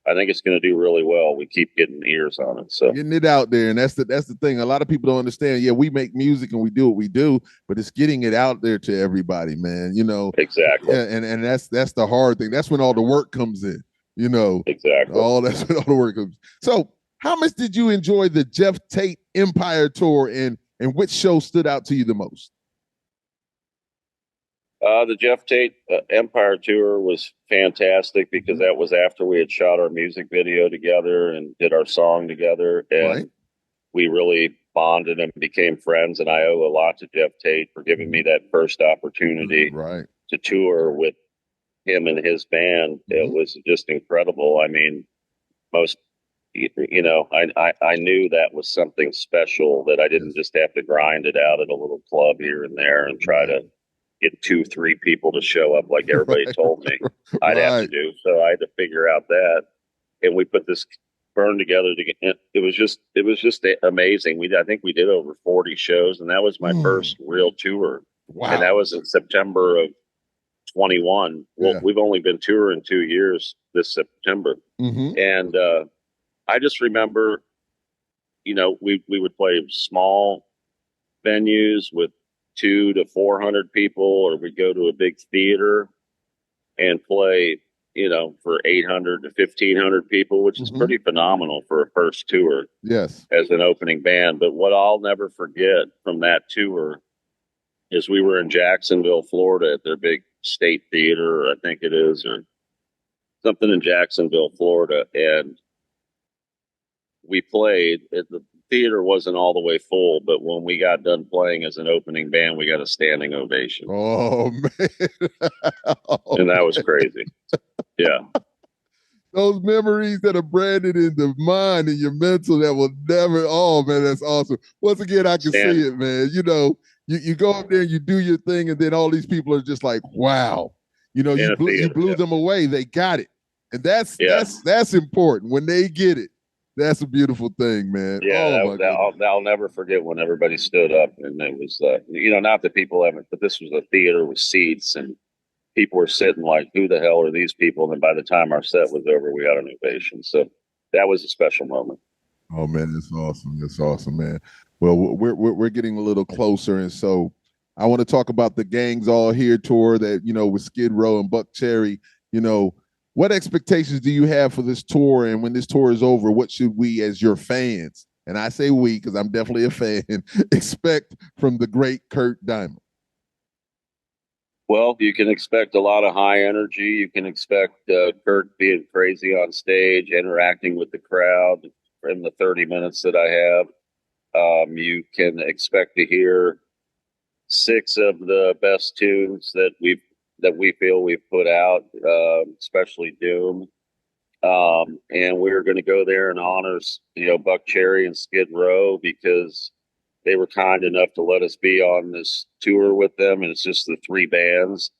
it's going to do really well. We keep getting ears on it. So getting it out there, and that's the thing. A lot of people don't understand. Yeah, we make music and we do what we do, but it's getting it out there to everybody, man. You know, exactly. Yeah, and that's the hard thing. That's when all the work comes in. You know, exactly. That's when all the work comes. So, how much did you enjoy the Jeff Tate Empire tour, and which show stood out to you the most? The Jeff Tate Empire tour was fantastic because that was after we had shot our music video together and did our song together, and we really bonded and became friends. And I owe a lot to Jeff Tate for giving me that first opportunity to tour with him and his band. It was just incredible. I mean, I knew that was something special, that I didn't just have to grind it out at a little club here and there and try to get 2-3 people to show up like everybody told me I'd have to do. So I had to figure out that. And we put this burned together to get. It was just amazing. I think we did over 40 shows, and that was my first real tour. Wow. And that was in September of 21. Well, we've only been touring 2 years this September. And I just remember, we would play small venues with 200 to 400 people, or we'd go to a big theater and play, for 800 to 1,500 people, which is pretty phenomenal for a first tour. Yes. As an opening band. But what I'll never forget from that tour is we were in Jacksonville, Florida at their big state theater, I think it is, or something in Jacksonville, Florida. And we played. The theater wasn't all the way full, but when we got done playing as an opening band, we got a standing ovation. Oh, man. And that was crazy. Yeah. Those memories that are branded in the mind and your mental that will never, oh, man, that's awesome. Once again, I can see it, man. You go up there and you do your thing, and then all these people are just like, wow. You blew them away. They got it. And that's important. When they get it, that's a beautiful thing, man. Yeah, I'll never forget when everybody stood up, and it was, not that people haven't, but this was a theater with seats, and people were sitting like, who the hell are these people? And then by the time our set was over, we got an ovation. So that was a special moment. Oh, man, that's awesome. That's awesome, man. Well, we're getting a little closer, and so I want to talk about the Gangs All Here tour that, with Skid Row and Buck Cherry. What expectations do you have for this tour? And when this tour is over, what should we, as your fans, and I say we because I'm definitely a fan, expect from the great Kurt Deimer? Well, you can expect a lot of high energy. You can expect Kurt being crazy on stage, interacting with the crowd in the 30 minutes that I have. You can expect to hear 6 of the best tunes that we feel we've put out, especially Doom. And we're going to go there and honor, Buck Cherry and Skid Row because they were kind enough to let us be on this tour with them. And it's just the 3 bands.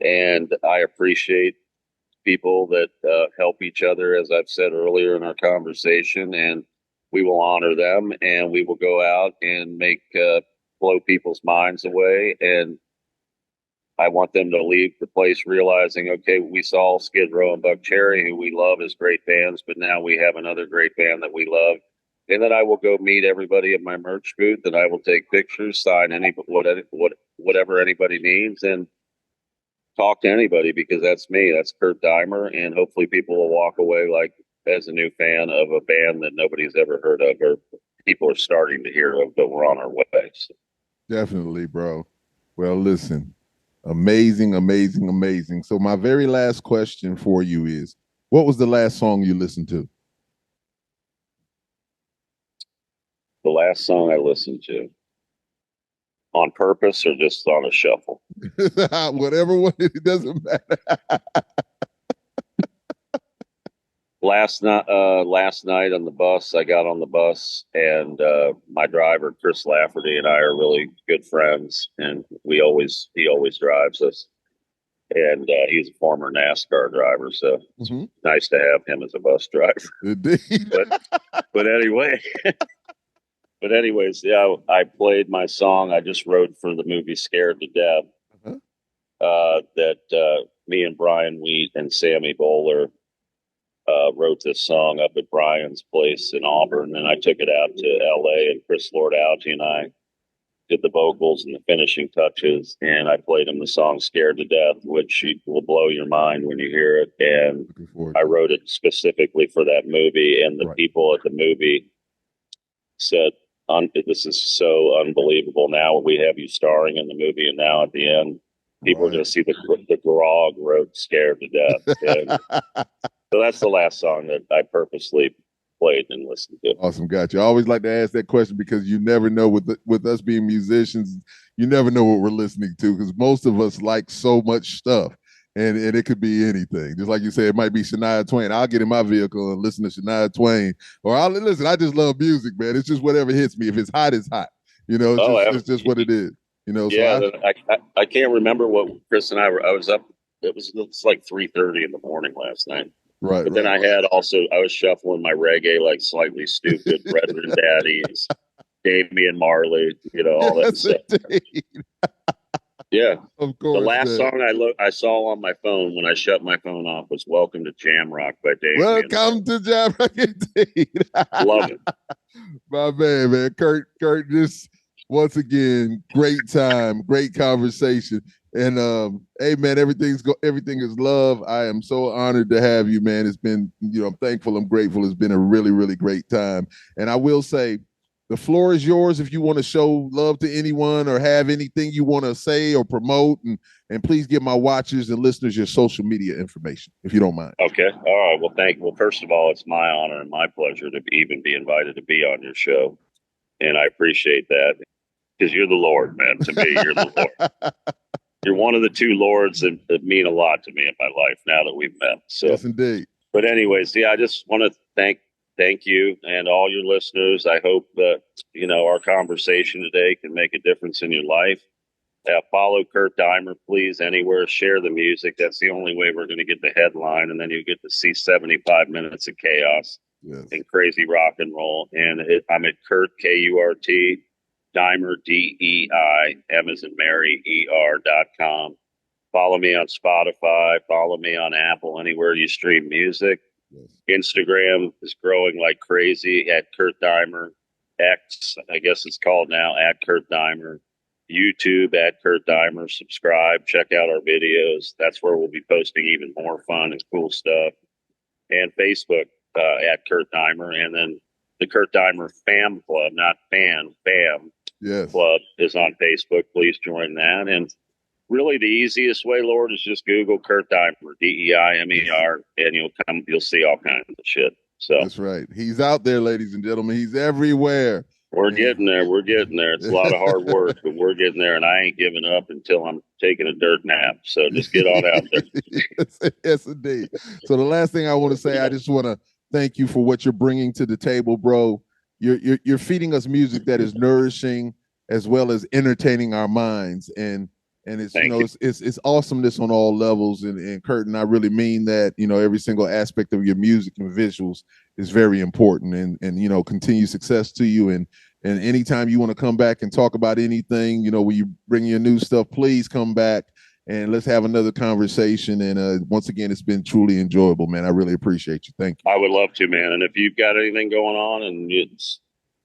And I appreciate people that help each other, as I've said earlier in our conversation, and we will honor them, and we will go out and blow people's minds away. And I want them to leave the place realizing, okay, we saw Skid Row and Buck Cherry, who we love as great bands, but now we have another great band that we love. And then I will go meet everybody at my merch booth, and I will take pictures, sign whatever anybody needs, and talk to anybody, because that's me. That's Kurt Deimer, and hopefully people will walk away as a new fan of a band that nobody's ever heard of, or people are starting to hear of, but we're on our way. So. Definitely, bro. Well, listen, amazing, amazing, amazing. So my very last question for you is, what was the last song you listened to? The last song I listened to, on purpose or just on a shuffle? Whatever one, it doesn't matter. Last night on the bus, I got on the bus, and my driver, Chris Lafferty, and I are really good friends, and he always drives us. And he's a former NASCAR driver, so it's nice to have him as a bus driver. Indeed. But anyway, yeah, I played my song I just wrote for the movie Scared to Death. That me and Brian Wheat and Sammy Bowler wrote this song up at Brian's place in Auburn, and I took it out to LA, and Chris Lord-Alge and I did the vocals and the finishing touches, and I played him the song Scared to Death, which will blow your mind when you hear it. And I wrote it specifically for that movie, and the people at the movie said, this is so unbelievable. Now we have you starring in the movie, and now at the end, people are going to see the Grog wrote Scared to Death. And so that's the last song that I purposely played and listened to. Awesome, gotcha. I always like to ask that question because you never know with us being musicians, you never know what we're listening to, because most of us like so much stuff, and it could be anything. Just like you said, it might be Shania Twain. I'll get in my vehicle and listen to Shania Twain, or I'll listen. I just love music, man. It's just whatever hits me. If it's hot, it's hot. It's just what it is. Yeah, so I can't remember what Chris and I were. I was up. It's like 3:30 in the morning last night. Right. But then I was shuffling my reggae like Slightly Stupid, Brethren Daddies, Damian Marley, all that Yes, stuff. indeed. Yeah. Of course. The last man. song I saw on my phone when I shut my phone off was "Welcome to Jamrock" by Damian. Welcome to Jamrock, indeed. Love it. My man. Kurt, just once again, great time, great conversation. And hey man, everything is love. I am so honored to have you, man. It's been, I'm thankful, I'm grateful. It's been a really, really great time. And I will say, the floor is yours if you want to show love to anyone or have anything you want to say or promote. And please give my watchers and listeners your social media information, if you don't mind. Okay. All right. Well, first of all, it's my honor and my pleasure to even be invited to be on your show. And I appreciate that because you're the Lord, man. To me, you're the Lord. You're one of the two Lords that mean a lot to me in my life now that we've met. So, yes, indeed. But anyways, I just want to thank you and all your listeners. I hope that, our conversation today can make a difference in your life. Follow Kurt Deimer, please, anywhere. Share the music. That's the only way we're going to get the headline. And then you get to see 75 minutes of chaos and crazy rock and roll. And I'm at Kurt, Kurt, Deimer, DEI, M as in Mary, ER.com. Follow me on Spotify. Follow me on Apple, anywhere you stream music. Instagram is growing like crazy at Kurt Deimer. X, I guess it's called now, at Kurt Deimer. YouTube at Kurt Deimer. Subscribe. Check out our videos. That's where we'll be posting even more fun and cool stuff. And Facebook at Kurt Deimer. And then the Kurt Deimer Fam Club, not fam club, is on Facebook. Please join that. And really, the easiest way, Lord, is just Google Kurt Deimer, DEIMER, and you'll see all kinds of shit. So that's right. He's out there, ladies and gentlemen. He's everywhere. We're getting there. It's a lot of hard work, but we're getting there. And I ain't giving up until I'm taking a dirt nap. So just get on out there. Yes, indeed. So the last thing I want to say, I just want to thank you for what you're bringing to the table, bro. You're feeding us music that is nourishing as well as entertaining our minds. And it's, it's awesomeness on all levels. And Kurt, and I really mean that, every single aspect of your music and visuals is very important, and continued success to you. And anytime you want to come back and talk about anything, when you bring your new stuff, please come back and let's have another conversation. And once again, it's been truly enjoyable, man. I really appreciate you. Thank you. I would love to, man. And if you've got anything going on and it's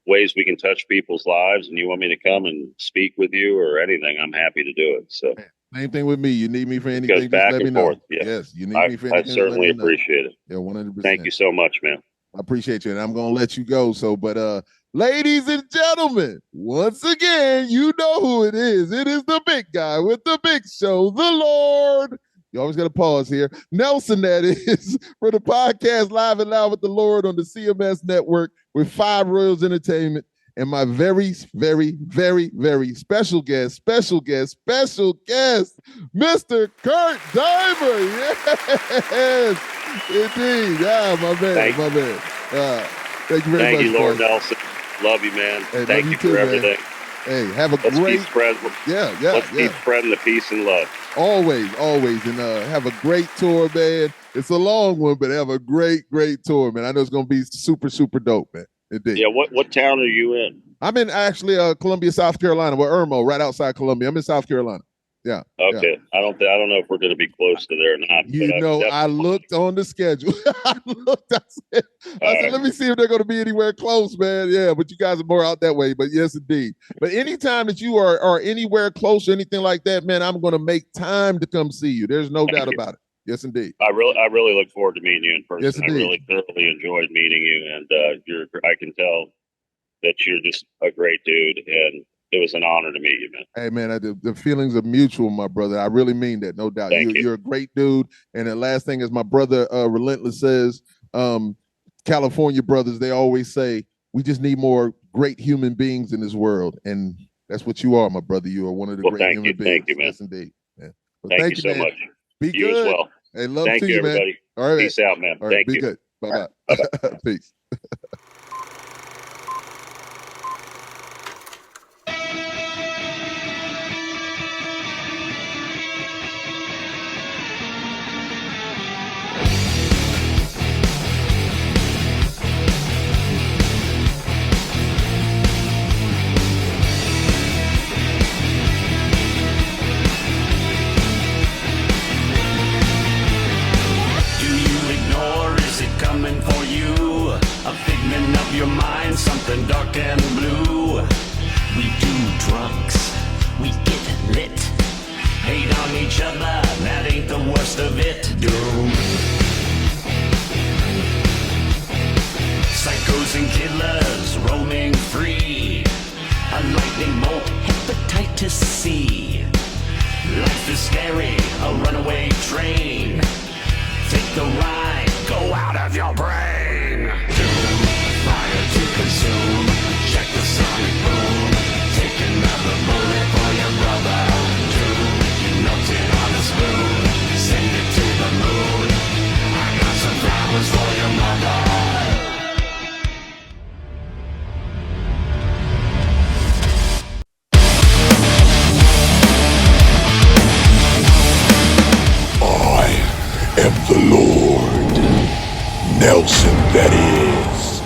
ways we can touch people's lives and you want me to come and speak with you or anything, I'm happy to do it. So same thing with me. You need me for anything, just back let and me know. Forth. Yeah. Yes, you need me for anything. I certainly appreciate it. Yeah, 100%. Thank you so much, man. I appreciate you, and I'm gonna let you go. So, but ladies and gentlemen, once again, you know who it is. It is the big guy with the big show, the Lord. You always got to pause here. Nelson, that is, for the podcast Live and Loud with the Lord on the CMS Network with 5 Royals Entertainment. And my very, very, very, very special guest, Mr. Kurt Deimer. Yes, indeed. Yeah, my man. Thank you very much. Thank you, Lord Nelson. Love you, man. Hey, thank you for everything. Hey, have a Let's great. Let's keep spreading the peace and love. Always, and have a great tour, man. It's a long one, but have a great tour, man. I know it's gonna be super, super dope, man. Indeed. Yeah, what town are you in? I'm in actually Columbia, South Carolina. We're Irmo, right outside Columbia. I'm in South Carolina. Yeah. Okay. Yeah. I don't know if we're going to be close to there or not. I looked on the schedule. I said, let me see if they're going to be anywhere close, man. Yeah, but you guys are more out that way. But yes, indeed. But anytime that you are anywhere close or anything like that, man, I'm going to make time to come see you. There's no doubt about it. Yes, indeed. I really look forward to meeting you in person. Yes, indeed. I really thoroughly enjoyed meeting you, and I can tell that you're just a great dude, and it was an honor to meet you, man. Hey, man, the feelings are mutual, my brother. I really mean that, no doubt. You're a great dude. And the last thing is my brother, Relentless, says, California brothers, they always say, we just need more great human beings in this world. And that's what you are, my brother. You are one of the great human beings. Thank you, man. Yes, indeed. Yeah. Well, thank you so much. Be you good. As well. Hey, love thank to you, everybody. man. All right, peace out, man. All right, thank be you. Good. Bye-bye. Bye-bye. Peace. to see. Life is scary, a runaway train. Take the ride, go out of your brain. Doom, fire to consume. Check the sonic boom. Take another bullet for your brother. Doom, you melted on a spoon. Send it to the moon. I got some flowers for your mother. Am the Lord Nelson, that is.